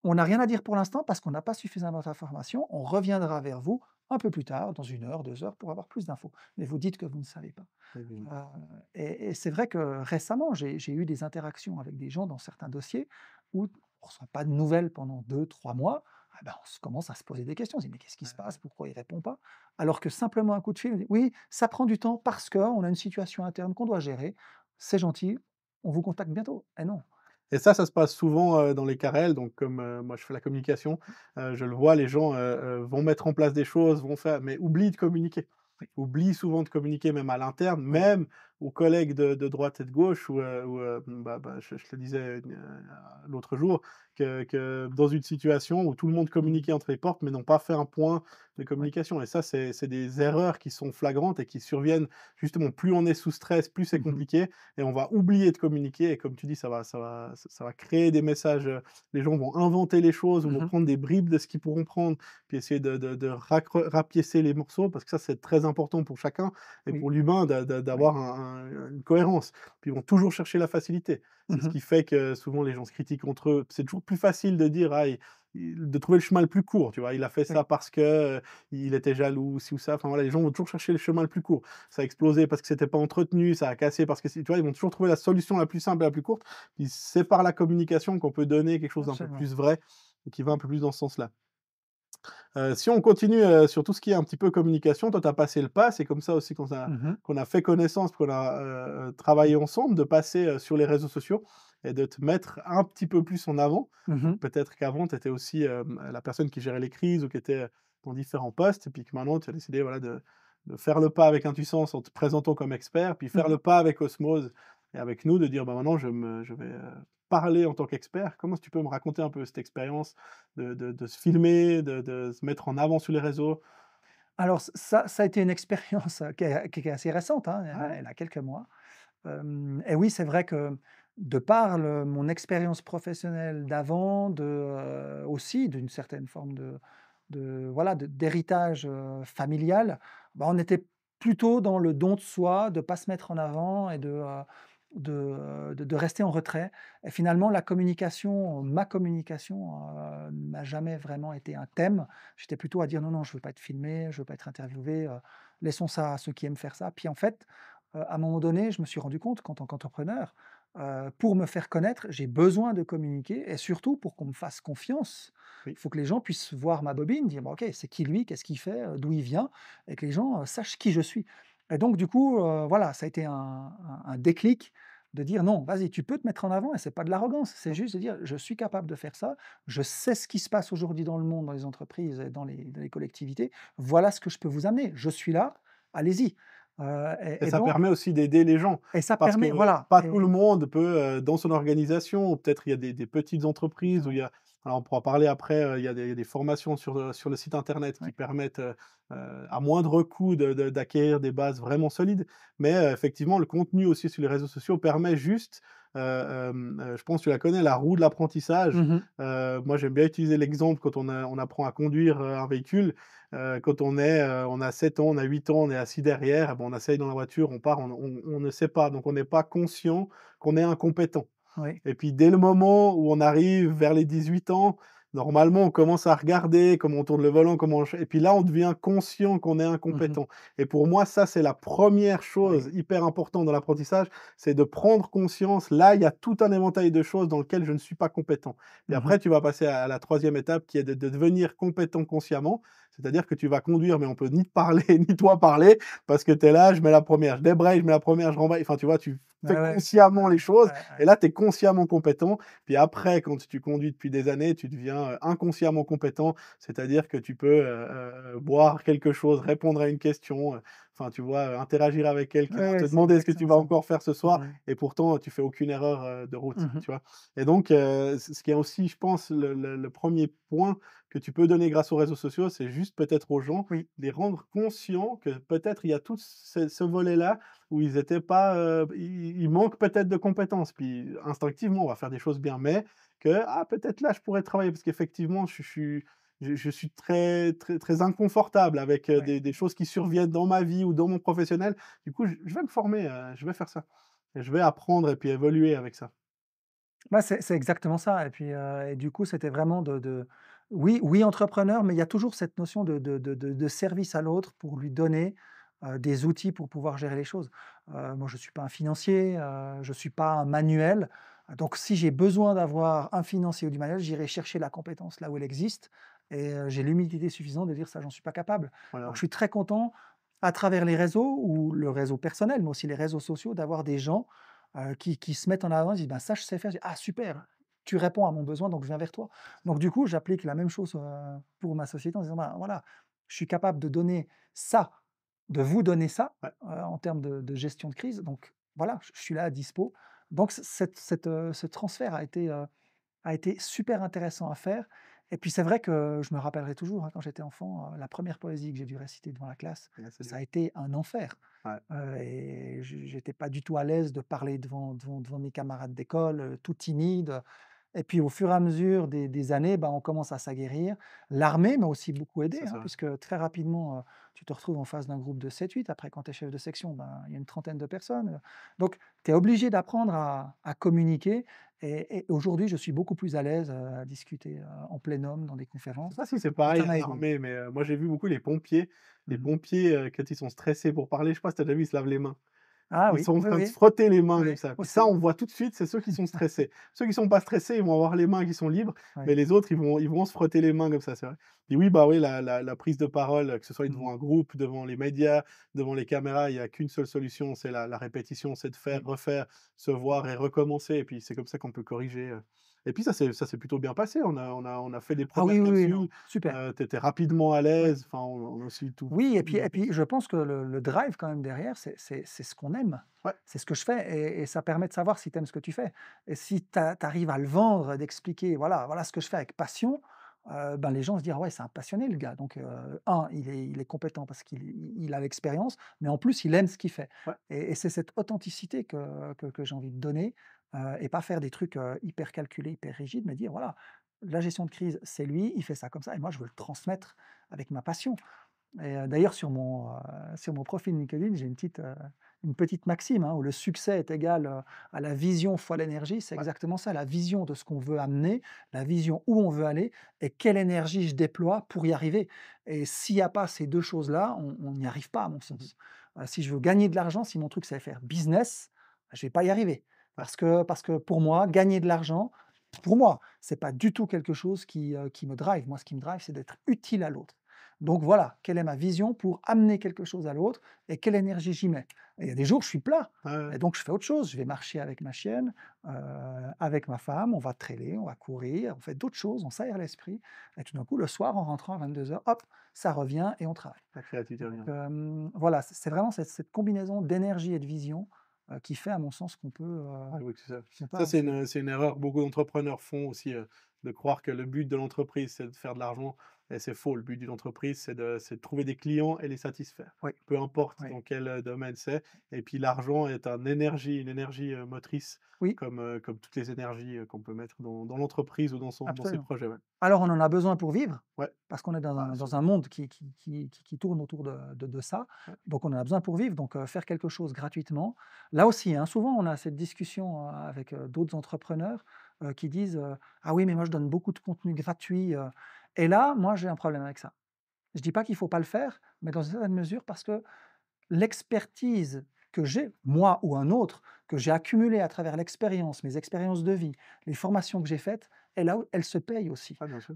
on n'a rien à dire pour l'instant parce qu'on n'a pas suffisamment d'informations, on reviendra vers vous un peu plus tard, dans 1 heure, 2 heures pour avoir plus d'infos. Mais vous dites que vous ne savez pas».
Mmh.
Heu et c'est vrai que récemment, j'ai eu des interactions avec des gens dans certains dossiers où on ne reçoit pas de nouvelles pendant 2, 3 mois. Ah ben, commence à se poser des questions. On se dit: «Mais qu'est-ce qui se passe? Pourquoi il ne répond pas?» Alors que simplement un coup de fil, on dit: «Oui, ça prend du temps parce qu'on a une situation interne qu'on doit gérer. C'est gentil, on vous contacte bientôt». Eh non.
Et ça se passe souvent, dans les carrels, donc comme, moi je fais la communication, je le vois, les gens, vont mettre en place des choses, vont faire mais oublient de communiquer.
Oui,
Oublient souvent de communiquer même à l'interne,
oui.
même aux collègues de droite et de gauche bah, je te disais, l'autre jour que dans une situation où tout le monde
Mmh.
communiquait entre les portes, mais n'ont pas fait un point de
Oui.
communication et ça, c'est des erreurs qui sont flagrantes et qui surviennent justement plus on est sous stress, plus c'est
Mmh.
compliqué et on va oublier de communiquer et comme tu dis, ça va créer des messages, les gens vont inventer les choses ou vont
Mmh.
prendre des bribes de ce qu'ils pourront prendre, puis essayer de rapiécer les morceaux parce que ça, c'est très important pour chacun et
Oui,
pour l'humain
oui.
d'avoir une cohérence. Puis ils vont toujours chercher la facilité. C'est ce
Mmh.
qui fait que souvent les gens se critiquent entre eux. C'est toujours plus facile de dire: «Ah, de trouver le chemin le plus court», tu vois? «Il a fait
Oui.
ça parce que, il était jaloux, ci ou ça». Enfin voilà, les gens vont toujours chercher le chemin le plus court. Ça a explosé parce que c'était pas entretenu, ça a cassé parce que tu vois, ils vont toujours trouver la solution la plus simple et la plus courte. Puis c'est par la communication qu'on peut donner quelque chose d'un peu
Absolument.
plus vrai et qui va un peu plus dans ce sens-là. Si on continue, sur tout ce qui est un petit peu communication, toi tu as passé le pas, c'est comme ça aussi
Mmh.
qu'on a fait connaissance, qu'on a, travaillé ensemble, de passer, sur les réseaux sociaux et de te mettre un petit peu plus en avant. Donc
Mmh.
peut-être qu'avant tu étais aussi, la personne qui gérait les crises ou qui était, dans différents postes et puis que maintenant tu as décidé voilà de faire le pas avec Intuissance en te présentant comme expert, puis faire
Mmh.
le pas avec Osmose et avec nous de dire: «Bah, maintenant je vais, parler en tant qu'expert». Comment tu peux me raconter un peu cette expérience de se filmer, de se mettre en avant sur les réseaux?
Alors ça a été une expérience, qui est assez récente, hein,
Ah ouais?
elle a quelques mois. Et oui, c'est vrai que de par mon expérience professionnelle d'avant, aussi d'une certaine forme de voilà, d'héritage, familial, bah, on était plutôt dans le don de soi, de pas se mettre en avant et de rester en retrait et finalement la communication, ma communication, n'a jamais vraiment été un thème. J'étais plutôt à dire: «Non, non, je veux pas être filmé, je veux pas être interviewé, laissons ça à ceux qui aiment faire ça». Puis en fait, à un moment donné, je me suis rendu compte qu'en tant qu'entrepreneur, pour me faire connaître, j'ai besoin de communiquer et surtout pour qu'on me fasse confiance,
Oui.
il faut que les gens puissent voir ma bobine, dire: «Bah, OK, c'est qui lui? Qu'est-ce qu'il fait? D'où il vient?» et que les gens, sachent qui je suis et donc du coup, voilà, ça a été un déclic de dire: «Non, vas-y, tu peux te mettre en avant et c'est pas de l'arrogance, c'est juste de dire: "Je suis capable de faire ça, je sais ce qui se passe aujourd'hui dans le monde, dans les entreprises et dans les collectivités. Voilà ce que je peux vous amener. Je suis là, allez-y"».
Et
Et
ça
donc
permet aussi d'aider les gens.
et ça
Parce que
permet voilà
pas tout le
et
monde peut, dans son organisation, ou peut-être il y a des petites entreprises où il
ouais,
y a alors on pourra parler après, il y a des formations sur le site internet qui
ouais.
permettent, à moindre coût d'acquérir des bases vraiment solides. Mais, effectivement, le contenu aussi sur les réseaux sociaux permet juste, je pense que tu la connais, la roue de l'apprentissage.
Mmh mh.
Moi j'aime bien utiliser l'exemple quand on apprend à conduire, un véhicule. Quand on a 7 ans, on a 8 ans, on est assis derrière, et ben, on asseye dans la voiture, on part, on ne sait pas, donc on n'est pas conscient qu'on est incompétent.
Oui.
Et puis dès le moment où on arrive vers les 18 ans, normalement, on commence à regarder comment on tourne le volant, comment on ch et puis là, on devient conscient qu'on est
Mmh mh.
incompétent. Et pour moi, ça, c'est la première
Oui.
chose hyper importante dans l'apprentissage, c'est de prendre conscience, là, il y a tout un éventail de choses dans lequel je ne suis pas compétent. Et
Mmh mh.
après, tu vas passer à la troisième étape qui est de devenir compétent consciemment. C'est-à-dire que tu vas conduire, mais on peut ni te parler, ni toi parler, parce que tu es là, je mets la première, je débraye, je mets la première, je rembraye. Enfin, tu vois, tu
Ouais,
fais
ouais.
consciemment les choses,
Ouais,
et
ouais.
là, tu es consciemment compétent. Puis après, quand tu conduis depuis des années, tu deviens, inconsciemment compétent, c'est-à-dire que tu peux, boire quelque chose, répondre à une question, enfin, tu vois, interagir avec
Ouais,
quelqu'un, te
ouais, c'est
demander ce que tu
exactement
vas
ça.
encore faire ce soir,
Ouais.
et pourtant tu fais aucune erreur, de route,
Mmh mh.
tu vois? Et donc, ce qui est aussi, je pense, le 1er point que tu peux donner grâce aux réseaux sociaux, c'est juste peut-être aux gens,
Oui.
les rendre conscients que peut-être il y a tout ce volet-là où ils étaient pas, ils manquent peut-être de compétences. Puis instinctivement, on va faire des choses bien, mais que: «Ah, peut-être là, je pourrais travailler», parce qu'effectivement, je suis très, très, très inconfortable avec,
Ouais.
des choses qui surviennent dans ma vie ou dans mon professionnel. Du coup, je vais me former, je vais faire ça, et je vais apprendre et puis évoluer avec ça.
Bah, c'est exactement ça et du coup, c'était vraiment de oui, oui, entrepreneur, mais il y a toujours cette notion de service à l'autre pour lui donner, des outils pour pouvoir gérer les choses. Moi, je ne suis pas un financier, je ne suis pas un manuel, donc si j'ai besoin d'avoir un financier ou du manuel, j'irai chercher la compétence là où elle existe et j'ai l'humilité suffisante de dire: «Ça, j'en suis pas capable». Donc
Voilà.
je suis très content, à travers les réseaux ou le réseau personnel, mais aussi les réseaux sociaux, d'avoir des gens qui se mettent en avant, ils disent: «Ben, ça, je sais faire». Je dis: «Ah super, tu réponds à mon besoin, donc je viens vers toi». Donc du coup, j'applique la même chose, pour ma société en disant: «Ben, voilà, je suis capable de donner ça, de vous donner ça,
Ouais.
en termes de gestion de crise, donc voilà, je suis là à dispo». Donc ce transfert a été super intéressant à faire et puis c'est vrai que je me rappellerai toujours, hein, quand j'étais enfant, la première poésie que j'ai dû réciter devant la classe,
Ouais, c'est
ça
dur.
a été un enfer.
Ouais.
Et j'étais pas du tout à l'aise de parler devant mes camarades d'école, tout timide, et puis au fur et à mesure des années, bah, on commence à s'aguerrir. L'armée m'a aussi beaucoup aidé,
Ça, c'est
hein,
vrai.
puisque très rapidement, tu te retrouves en face d'un groupe de 7-8. Après quand tu es chef de section, ben, il y a une trentaine de personnes, donc tu es obligé d'apprendre à communiquer et aujourd'hui, je suis beaucoup plus à l'aise, à discuter, en plénum dans des
Je sais
conférences
pas si c'est
et ça
pareil à
m'a aidé.
l'armée, mais, moi j'ai vu beaucoup les pompiers. Les
Mmh.
pompiers, quand ils sont stressés pour parler, je sais pas si tu as déjà vu, ils se lavent les mains.
Ah
Ils
oui,
sont en
oui,
train de
oui,
se frotter les mains comme
oui,
ça. Puis ça,
aussi.
on voit tout de suite, c'est ceux qui sont stressés. Ceux qui sont pas stressés, ils vont avoir les mains qui sont libres, mais
Oui.
les autres, ils vont se frotter les mains comme ça, c'est vrai. Et oui, bah oui, la prise de parole, que ce soit
Mmh.
devant un groupe, devant les médias, devant les caméras, il y a qu'une seule solution, c'est la répétition, c'est de faire,
Oui.
refaire, se voir et recommencer, et puis c'est comme ça qu'on peut corriger, et puis ça s'est plutôt bien passé. On a fait des
Ah
premières
oui, oui, oui, non,
capsules,
super.
tu étais rapidement à
Oui.
l'aise, enfin on a aussi
Oui
tout mis
et
en
puis
place.
je pense que le drive quand même derrière, c'est ce qu'on aime.
Ouais,
C'est ce que je fais et ça permet de savoir si tu aimes ce que tu fais et si tu arrives à le vendre, d'expliquer: «Voilà ce que je fais avec passion», ben, les gens se disent: «Ah ouais, c'est un passionné le gars», donc 1, il est compétent parce qu'il a l'expérience, mais en plus, il aime ce qu'il fait
ouais.
et c'est cette authenticité que j'ai envie de donner, et pas faire des trucs, hyper calculés, hyper rigides, mais dire: «Voilà, la gestion de crise, c'est lui, il fait ça comme ça et moi je veux le transmettre avec ma passion». Et d'ailleurs sur mon profil LinkedIn, j'ai une petite maxime, hein, où le succès est égal, à la vision fois l'énergie. C'est
Ouais.
exactement ça, la vision de ce qu'on veut amener, la vision où on veut aller et quelle énergie je déploie pour y arriver. Et s'il y a pas ces 2 choses-là, on n'y arrive pas à mon
Mmh.
sens. Si je veux gagner de l'argent, si mon truc c'est faire business, je vais pas y arriver.
Ouais.
Parce que pour moi, gagner de l'argent, pour moi, c'est pas du tout quelque chose qui me drive. Moi, ce qui me drive, c'est d'être utile à l'autre. Donc voilà, quelle est ma vision pour amener quelque chose à l'autre et quelle énergie j'y mets. Et il y a des jours, je suis plat
Ouais, ouais.
et donc je fais autre chose. Je vais marcher avec ma chienne, avec ma femme, on va traîner, on va courir, on fait d'autres choses, on s'aère l'esprit et tout d'un coup, le soir, en rentrant à 22 heures, hop, ça revient et on travaille.
La créativité
Donc
revient.
voilà, c'est vraiment cette combinaison d'énergie et de vision, qui fait à mon sens
Ah oui, c'est ça.
qu'on peut
Ça,
avancer.
c'est une erreur que beaucoup d'entrepreneurs font aussi, de croire que le but de l'entreprise, c'est de faire de l'argent et c'est faux. Le but d'une entreprise, c'est de trouver des clients et les satisfaire.
Oui,
Peu importe
oui,
dans quel, domaine c'est et puis l'argent est une énergie, motrice
oui,
comme toutes les énergies, qu'on peut mettre dans l'entreprise ou dans ses
absolument.
projets, ouais.
Alors on en a besoin pour vivre,
Ouais,
parce qu'on est
ah
dans
sûr,
un monde qui tourne autour de ça,
ouais.
donc on en a besoin pour vivre, donc faire quelque chose gratuitement. Là aussi, hein, souvent on a cette discussion, avec, d'autres entrepreneurs, qui disent, «Ah oui, mais moi je donne beaucoup de contenu gratuit», et là, moi j'ai un problème avec ça. Je dis pas qu'il faut pas le faire, mais dans une certaine mesure parce que l'expertise que j'ai, moi ou un autre, que j'ai accumulée à travers l'expérience, mes expériences de vie, les formations que j'ai faites, elle se paye aussi.
Ah bien sûr.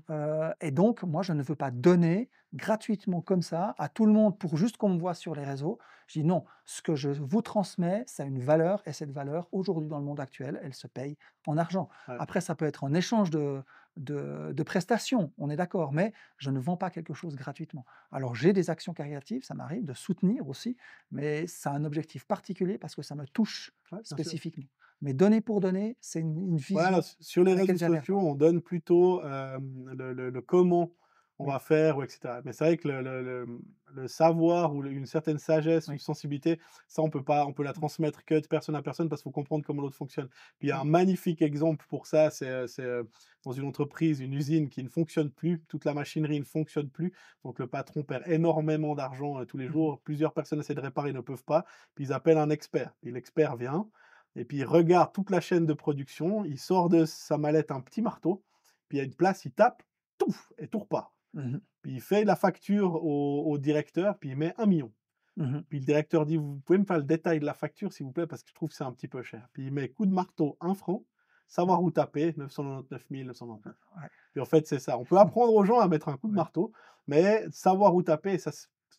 Et donc, moi, je ne veux pas donner gratuitement comme ça à tout le monde pour juste qu'on me voit sur les réseaux. Je dis non, ce que je vous transmets, ça a une valeur et cette valeur, aujourd'hui, dans le monde actuel, elle se paye en argent.
Ouais.
Après, ça peut être en échange de prestations, on est d'accord, mais je ne vends pas quelque chose gratuitement. Alors, j'ai des actions caritatives, ça m'arrive de soutenir aussi, mais ça a un objectif particulier parce que ça me touche
Ouais, bien sûr.
spécifiquement. Mais donner pour donner, c'est une
Voilà,
vision
sur les
à laquelle
réseaux
j'adhère
sociaux,
pas.
on donne plutôt, le comment on
Oui,
va faire ou et cetera. Mais c'est vrai que le savoir ou une certaine sagesse ou
oui,
sensibilité, ça on peut la
mmh,
transmettre que de personne à personne parce qu'il faut comprendre comment l'autre fonctionne. Puis il y a un
oui.
magnifique exemple pour ça, dans une entreprise, une usine qui ne fonctionne plus, toute la machinerie ne fonctionne plus, donc le patron perd énormément d'argent, tous les
Mmh mh.
jours. Plusieurs personnes essaient de réparer, ne peuvent pas, puis ils appellent un expert. Puis l'expert vient et puis il regarde toute la chaîne de production, il sort de sa mallette un petit marteau, puis il y a une place, il tape, touf, et tout repart.
Mmh.
Puis il fait la facture au directeur, puis il met 1 million.
Mmh.
Puis le directeur dit: «Vous pouvez me faire le détail de la facture, s'il vous plaît, parce que je trouve que c'est un petit peu cher». Puis il met coup de marteau, 1 franc,
Ouais,
savoir où taper, 999 999.
ouais.
Puis en fait, c'est ça. On peut apprendre aux gens à mettre un coup de
Oui,
marteau, mais savoir où taper,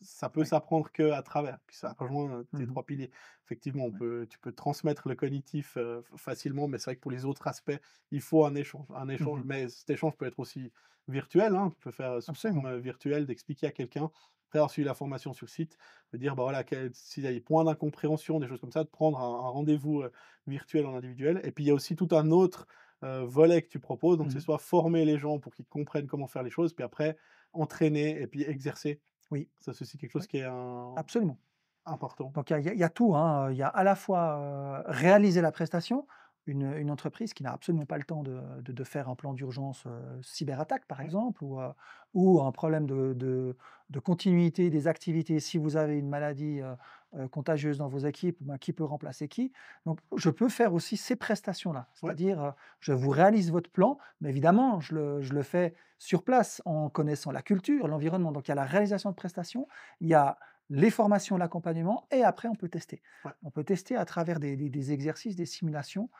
ça peut
oui.
s'apprendre qu'à travers. Puis ça rejoint, tes
Mmh.
3 piliers. Effectivement,
Ouais.
tu peux transmettre le cognitif, facilement, mais c'est vrai que pour les autres aspects, il faut un échange. Un échange,
Mmh.
mais cet échange peut être aussi virtuel, hein. Tu peux faire, sous forme,
Absolument.
virtuelle, d'expliquer à quelqu'un, après avoir suivi la formation sur site, de dire, bah, voilà, s'il y a des points d'incompréhension, des choses comme ça, de prendre un rendez-vous, virtuel en individuel. Et puis il y a aussi tout un autre volet que tu proposes. Donc, c'est
Mmh.
soit former les gens pour qu'ils comprennent comment faire les choses, puis après entraîner et puis exercer.
Oui,
Ça, c'est aussi quelque chose
oui,
qui est
absolument.
important.
Donc il y a tout, hein, il y a à la fois, réaliser la prestation, une entreprise qui n'a absolument pas le temps de faire un plan d'urgence, cyberattaque par
Ouais,
exemple ou un problème de continuité des activités. Si vous avez une maladie, contagieuse dans vos équipes, ben, qui peut remplacer qui? Donc je peux faire aussi ces prestations-là.
ouais,
C'est-à-dire, je vous réalise votre plan, mais évidemment je le fais sur place en connaissant la culture, l'environnement. Donc il y a la réalisation de prestations, il y a les formations, l'accompagnement et après on peut tester.
ouais.
On peut tester à travers des exercices, des simulations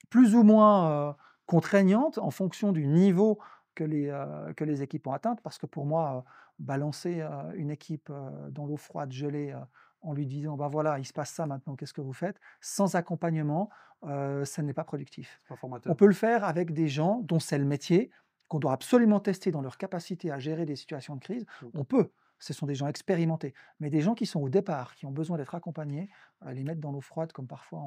plus ou moins, contraignantes en fonction du niveau que les équipes ont atteinte. Parce que pour moi, balancer, une équipe, dans l'eau froide, gelée, en lui disant: «Bah, voilà, il se passe ça maintenant, qu'est-ce que vous faites?» sans accompagnement, ça n'est pas productif.
C'est pas
On
formateur.
peut le faire avec des gens dont c'est le métier, qu'on doit absolument tester dans leur capacité à gérer des situations de crise.
Mmh.
On peut, ce sont des gens expérimentés. Mais des gens qui sont au départ, qui ont besoin d'être accompagnés, les mettre dans l'eau froide comme parfois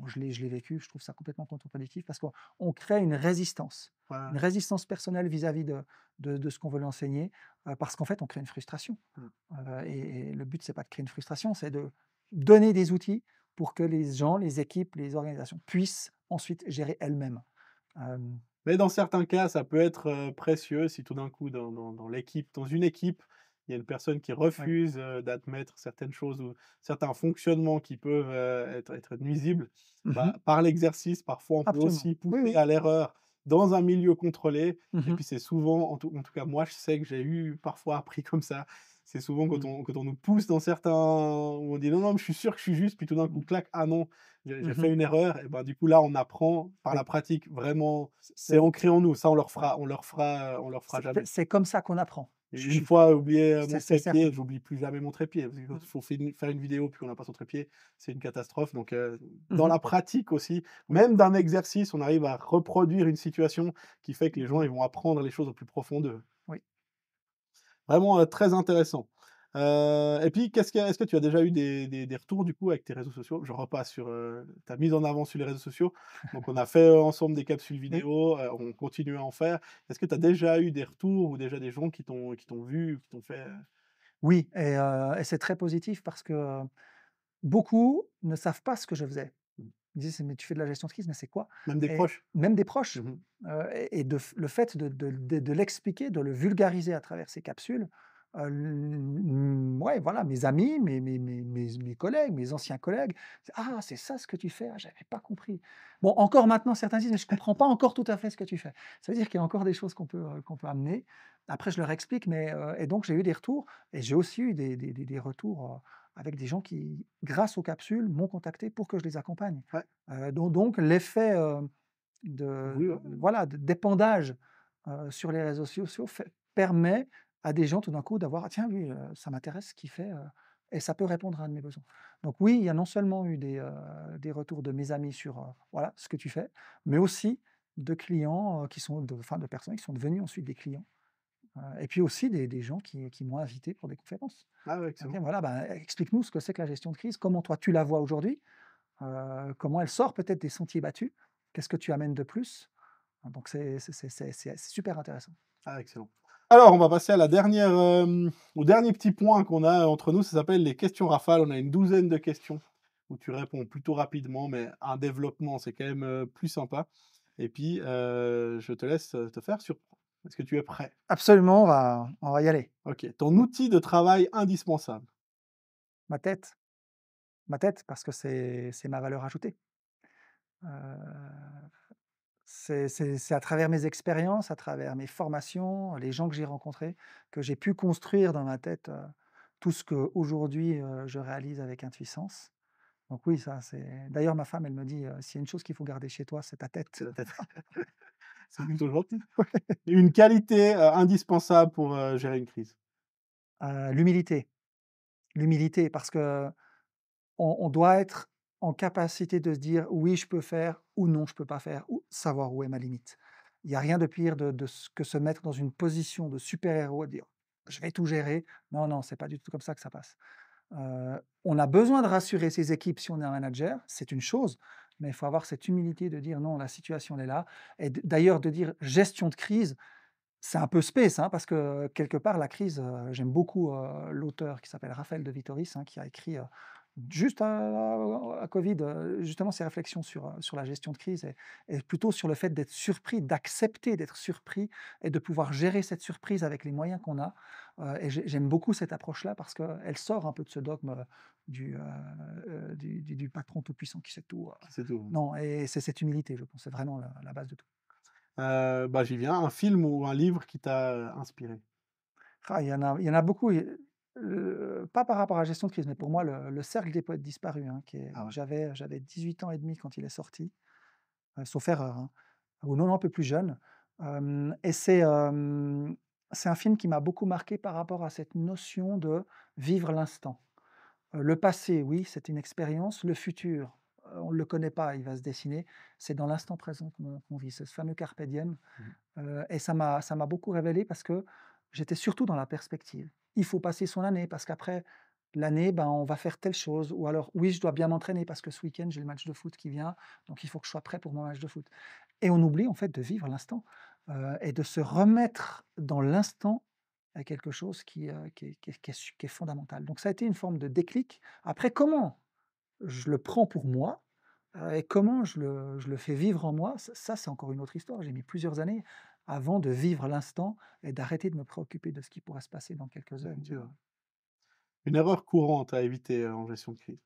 je l'ai vécu, je trouve ça complètement contre-productif parce qu'on crée
Ouais, ouais.
une résistance personnelle vis-à-vis de ce qu'on veut lui enseigner, parce qu'en fait on crée une frustration.
Mmh.
Et le but c'est pas de créer une frustration, c'est de donner des outils pour que les gens, les équipes, les organisations puissent ensuite gérer elles-mêmes. Hem,
Mais dans certains cas, ça peut être, précieux si tout d'un coup dans une équipe, il y a une personne qui
oui.
refuse, d'admettre certaines choses ou certains fonctionnements qui peuvent, être nuisibles.
Mmh.
Bah, par l'exercice, parfois, on peut
Absolument.
aussi
Oui,
pousser
oui.
à l'erreur dans un milieu contrôlé et
Mmh.
puis c'est souvent en tout cas moi je sais que j'ai eu parfois appris comme ça. C'est souvent quand
Mmh.
on nous pousse dans certains où on dit: «Non, non, mais je suis sûr que je suis juste», puis tout d'un coup
Mmh.
clac: «Ah non, j'ai fait
Mmh.
une erreur» et ben, du coup là, on apprend par la
Oui.
pratique vraiment c'est
C'est
ancré en nous, ça
ouais.
on leur fera
C'est
jamais.
c'est comme ça qu'on apprend.
Et
Je
une
suis
fois oublié, mon
c'est certain.
trépied, j'oublie plus jamais mon trépied, parce que quand il faut faire une vidéo, puis qu'on n'a pas son trépied, c'est une catastrophe. Donc, dans
Mmh.
la pratique aussi, même d'un exercice, on arrive à reproduire une situation qui fait que les gens,
Voilà,
ils vont apprendre les choses au plus profond d'eux.
oui.
Vraiment, très intéressant. Et puis est-ce que tu as déjà eu des retours du coup avec tes réseaux sociaux? Je repasse sur, ta mise en avant sur les réseaux sociaux. Donc on a fait, ensemble des capsules
Oui.
vidéo, on continue à en faire. Est-ce que tu as déjà eu des retours ou déjà des gens qui t'ont vu, qui t'ont fait,
Oui et c'est très positif parce que, beaucoup ne savent pas ce que je faisais.
mmh,
Ils disent: «Mais tu fais de la gestion de crise, mais c'est quoi?»
même des
et
proches?
même des proches,
Mmh.
et le fait de l'expliquer, de le vulgariser à travers ces capsules, ouais, voilà, mes amis, mes collègues, mes anciens collègues: «Ah, c'est ça ce que tu fais? Ah, j'avais pas compris». Bon, encore maintenant, certains disent: «Mais je comprends pas encore tout à fait ce que tu fais». Ça veut dire qu'il y a encore des choses qu'on peut amener. Après, je leur explique, mais et donc j'ai eu des retours et j'ai aussi eu des retours, avec des gens qui, grâce aux capsules, m'ont contacté pour que je les accompagne.
Ouais,
Donc l'effet, de
oui, ouais,
voilà, d'épandage, sur les réseaux sociaux permet à des gens tout d'un coup d'avoir: «Ah tiens, lui, ça m'intéresse ce qu'il fait, et ça peut répondre à un de mes besoins». Donc oui, il y a non seulement eu des retours de mes amis sur, voilà, ce que tu fais, mais aussi de clients, qui sont de personnes qui sont devenues ensuite des clients, et puis aussi des gens qui m'ont invité pour des conférences.
ah ouais,
OK,
excellent.
voilà, bah, explique-nous ce que c'est que la gestion de crise, comment toi tu la vois aujourd'hui? Comment elle sort peut-être des sentiers battus? Qu'est-ce que tu amènes de plus? Donc c'est super intéressant.
Ah excellent. Alors on va passer à la dernière, au dernier petit point qu'on a entre nous, ça s'appelle les questions rafales. On a une douzaine de questions où tu réponds plutôt rapidement, mais un développement, c'est quand même, plus sympa et puis, je te laisse, te faire surprendre. Est-ce que tu es prêt?
Absolument, on va y aller.
OK. Ton outil de travail indispensable?
Ma tête, ma tête parce que c'est ma valeur ajoutée. Heu, c'est à travers mes expériences, à travers mes formations, les gens que j'ai rencontrés, que j'ai pu construire dans ma tête, tout ce qu'aujourd'hui, je réalise avec Intuissance. Donc oui, ça c'est d'ailleurs ma femme, elle me dit: «S'il y a une chose qu'il faut garder chez toi, c'est ta
C'est
tête».
la tête. C'est plutôt gentil. Une qualité, indispensable pour, gérer une crise?
L'humilité. L'humilité parce que on doit être en capacité de se dire: «Oui, je peux faire» ou «Non, je peux pas faire» ou savoir où est ma limite. Il y a rien de pire que se mettre dans une position de super-héros et dire: «Je vais tout gérer». Non, non, c'est pas du tout comme ça que ça passe. On a besoin de rassurer ses équipes si on est un manager, c'est une chose, mais il faut avoir cette humilité de dire: «Non, la situation elle est là» et d'ailleurs de dire: «Gestion de crise», c'est un peu space, hein, parce que quelque part la crise, j'aime beaucoup, l'auteur qui s'appelle Raphaël de Vittoris, hein, qui a écrit, juste à Covid, justement ses réflexions sur la gestion de crise et plutôt sur le fait d'être surpris, d'accepter d'être surpris et de pouvoir gérer cette surprise avec les moyens qu'on a, et j'aime beaucoup cette approche-là parce qu'elle sort un peu de ce dogme, du patron tout puissant qui sait tout,
C'est tout.
non et c'est cette humilité, je pense, c'est vraiment la base de tout.
Bah, j'y viens. Un film ou un livre qui t'a, inspiré?
Ah, il y en a beaucoup et pas par rapport à la gestion de crise, mais pour moi le Cercle des poètes disparus, hein, qui est
Ah ouais.
j'avais 18 ans et demi quand il est sorti, sauf erreur, hein, ou non, un peu plus jeune, et c'est un film qui m'a beaucoup marqué par rapport à cette notion de vivre l'instant. Le passé, oui, c'est une expérience, le futur, on ne le connaît pas, il va se dessiner. C'est dans l'instant présent qu'on vit, c'est ce fameux carpe diem.
Mmh.
Et ça m'a beaucoup révélé parce que j'étais surtout dans la perspective. Il faut passer son année parce qu'après l'année, ben, on va faire telle chose ou alors oui, je dois bien m'entraîner parce que ce week-end, j'ai le match de foot qui vient, donc il faut que je sois prêt pour mon match de foot. Et on oublie en fait de vivre l'instant, et de se remettre dans l'instant est quelque chose qui est fondamental. Donc ça a été une forme de déclic. Après comment je le prends pour moi, et comment je le fais vivre en moi, ça c'est encore une autre histoire. J'ai mis plusieurs années avant de vivre l'instant et d'arrêter de me préoccuper de ce qui pourrait se passer dans quelques heures
Bien
ou
sûr. Une erreur courante à éviter, en gestion de crise?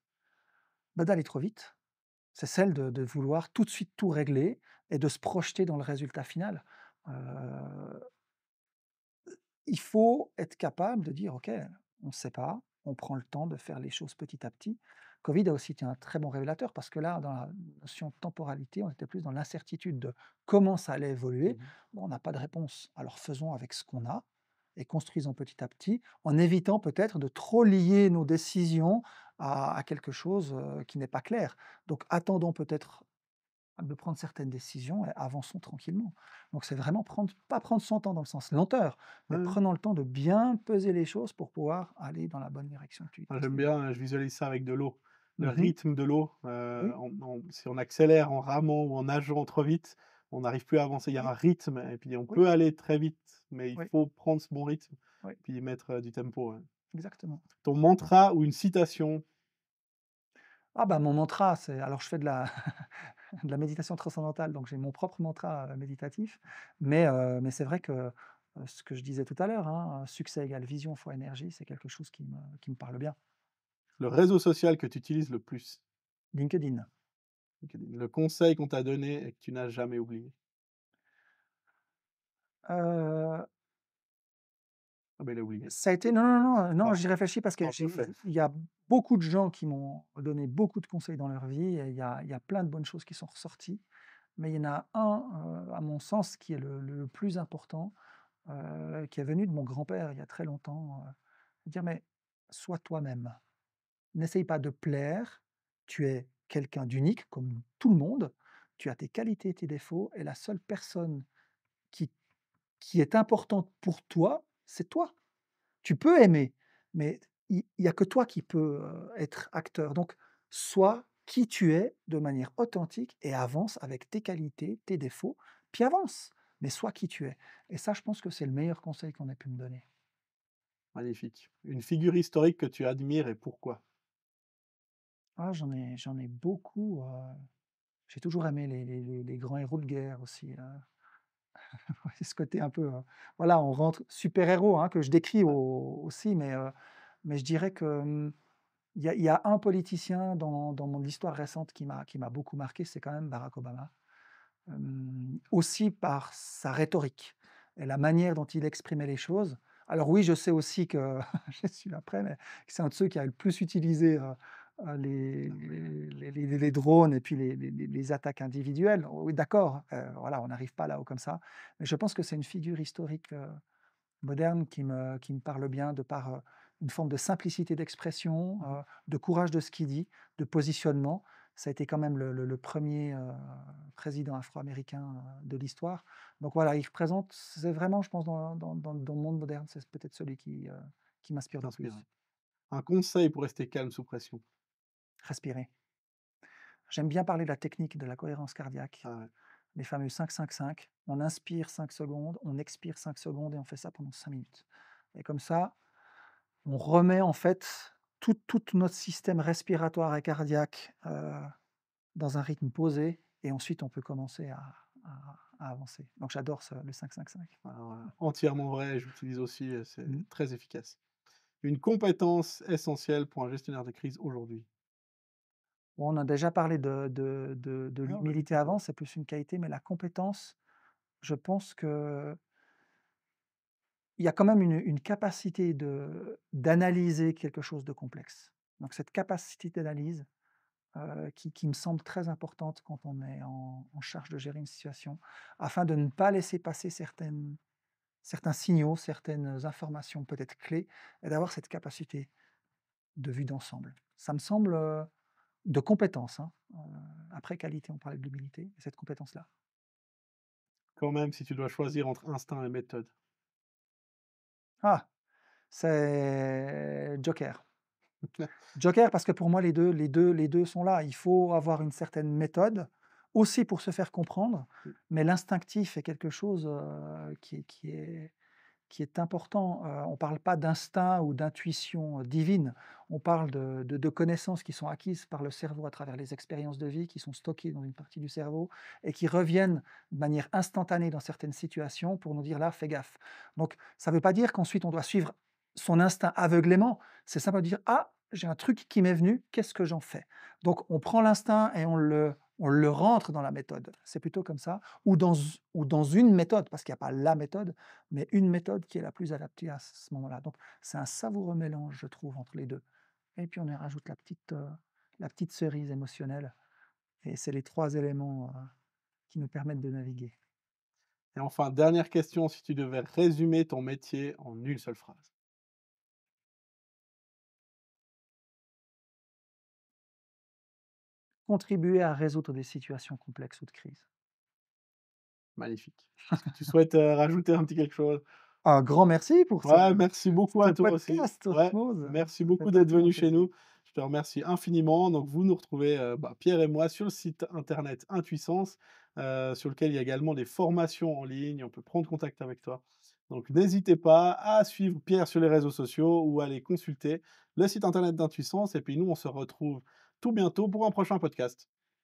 bah, d'aller trop vite. C'est celle de vouloir tout de suite tout régler et de se projeter dans le résultat final. Heu, il faut être capable de dire: «OK, on ne sait pas, on prend le temps de faire les choses petit à petit». Covid a aussi été un très bon révélateur parce que là, dans la notion de temporalité, on était plus dans l'incertitude de comment ça allait évoluer.
Mmh.
Bon, on n'a pas de réponse, alors faisons avec ce qu'on a et construisons petit à petit, en évitant peut-être de trop lier nos décisions à quelque chose, qui n'est pas clair. Donc attendons peut-être de prendre certaines décisions et avançons tranquillement. Donc c'est vraiment pas prendre son temps dans le sens lenteur, mais
Ouais, ouais.
prenons le temps de bien peser les choses pour pouvoir aller dans la bonne direction que tu
Moi, j'aime
décides.
bien, je visualise ça avec de l'eau. Le
Mmh.
rythme de l'eau,
Oui,
si on accélère en ramant ou en nageant trop vite, on n'arrive plus à avancer. Il y a
oui,
un rythme et puis on
oui,
peut aller très vite, mais il
oui,
faut prendre ce bon rythme,
oui,
puis mettre, du tempo, ouais.
exactement.
Ton mantra ou une citation?
Ah bah, mon mantra, c'est alors je fais de la de la méditation transcendantale, donc j'ai mon propre mantra, méditatif, mais c'est vrai que, ce que je disais tout à l'heure, hein, succès égale vision fois énergie, c'est quelque chose qui me parle bien.
Le réseau social que tu utilises le plus?
LinkedIn.
LinkedIn. Le conseil qu'on t'a donné et que tu n'as jamais oublié?
Heu,
Ah, ben il a oublié.
Ça a été non, non, non, non,
Bon,
j'y réfléchis parce que
on te le fait.
il y a beaucoup de gens qui m'ont donné beaucoup de conseils dans leur vie et il y a plein de bonnes choses qui sont ressorties, mais il y en a un, à mon sens, qui est le plus important, qui est venu de mon grand-père il y a très longtemps, dire: «Mais sois toi-même. N'essaye pas de plaire, tu es quelqu'un d'unique comme tout le monde, tu as tes qualités et tes défauts et la seule personne qui qui est importante pour toi, c'est toi. Tu peux aimer, mais il y a que toi qui peux, être acteur. Donc sois qui tu es de manière authentique et avance avec tes qualités, tes défauts, puis avance, mais sois qui tu es» et ça, je pense que c'est le meilleur conseil qu'on ait pu me donner.
Magnifique. Une figure historique que tu admires et pourquoi?
Ah, j'en ai beaucoup, j'ai toujours aimé les grands héros de guerre aussi, ouais, ce côté un peu, voilà, on rentre super-héros, hein, que je décris
Ouais,
aussi, mais je dirais que, il y a un politicien dans mon histoire récente qui m'a beaucoup marqué, c'est quand même Barack Obama. Aussi par sa rhétorique et la manière dont il exprimait les choses. Alors oui, je sais aussi que je suis après, mais que c'est un de ceux qui a le plus utilisé, les drones et puis les attaques individuelles. Oui, d'accord, voilà, on n'arrive pas là-haut comme ça, mais je pense que c'est une figure historique, moderne qui me parle bien de par, une forme de simplicité d'expression, de courage de ce qu'il dit, de positionnement. Ça a été quand même le 1er, président afro-américain, de l'histoire. Donc voilà, il représente c'est vraiment, je pense, dans le monde moderne, c'est peut-être celui qui m'inspire le
t'inspire, ouais.
plus.
Un conseil pour rester calme sous pression?
Respirer. J'aime bien parler de la technique de la cohérence cardiaque,
Ah ouais.
les fameux 5-5-5. On inspire 5 secondes, on expire 5 secondes et on fait ça pendant 5 minutes et comme ça, on remet en fait tout notre système respiratoire et cardiaque, dans un rythme posé et ensuite on peut commencer à avancer. Donc j'adore le 5-5-5.
Alors, entièrement vrai, j'utilise aussi, c'est
Mmh.
très efficace. Une compétence essentielle pour un gestionnaire de crise aujourd'hui?
Bon, on a déjà parlé de
Ouais, on l'a dit
l'humilité
tout à
avant,
l'heure.
c'est plus une qualité, mais la compétence, je pense qu'il y a quand même une capacité d'analyser quelque chose de complexe. Donc cette capacité d'analyse, qui me semble très importante quand on est en charge de gérer une situation, afin de ne pas laisser passer certains signaux, certaines informations peut-être clés et d'avoir cette capacité de vue d'ensemble. Ça me semble, de compétence, hein, après qualité, on parlait de l'humilité, cette compétence-là.
Quand même, si tu dois choisir entre instinct et méthode.
Ah! C'est Joker. Joker parce que pour moi les deux sont là. Il faut avoir une certaine méthode, aussi pour se faire comprendre, mais l'instinctif est quelque chose, qui est important. On ne parle pas d'instinct ou d'intuition, divine. On parle de connaissances qui sont acquises par le cerveau à travers les expériences de vie, qui sont stockées dans une partie du cerveau et qui reviennent de manière instantanée dans certaines situations pour nous dire: «Là, fais gaffe». Donc ça ne veut pas dire qu'ensuite on doit suivre son instinct aveuglément. C'est simplement dire: «Ah, j'ai un truc qui m'est venu, qu'est-ce que j'en fais?» Donc on prend l'instinct et on le rentre dans la méthode. C'est plutôt comme ça ou dans une méthode, parce qu'il y a pas la méthode, mais une méthode qui est la plus adaptée à ce moment-là. Donc c'est un savoureux mélange, je trouve, entre les 2. Et puis on y rajoute la petite cerise émotionnelle et c'est les 3 éléments, qui nous permettent de naviguer.
Et enfin, dernière question, si tu devais résumer ton métier en une seule phrase?
Contribuer à résoudre des situations complexes ou de crise.
Magnifique. Est-ce que tu souhaites, rajouter un petit quelque chose?
Un grand merci pour
Ouais, merci beaucoup
ce
à toi aussi.
podcast,
Ouais,
Osmose.
merci
Ça me fait
beaucoup d'être
vraiment
venu chez
plaisir.
nous. Je te remercie infiniment. Donc vous nous retrouvez, Pierre et moi sur le site internet Intuissance, sur lequel il y a également des formations en ligne. On peut prendre contact avec toi. Donc n'hésitez pas à suivre Pierre sur les réseaux sociaux ou à aller consulter le site internet d'Intuissance et puis nous, on se retrouve tout bientôt pour un prochain podcast.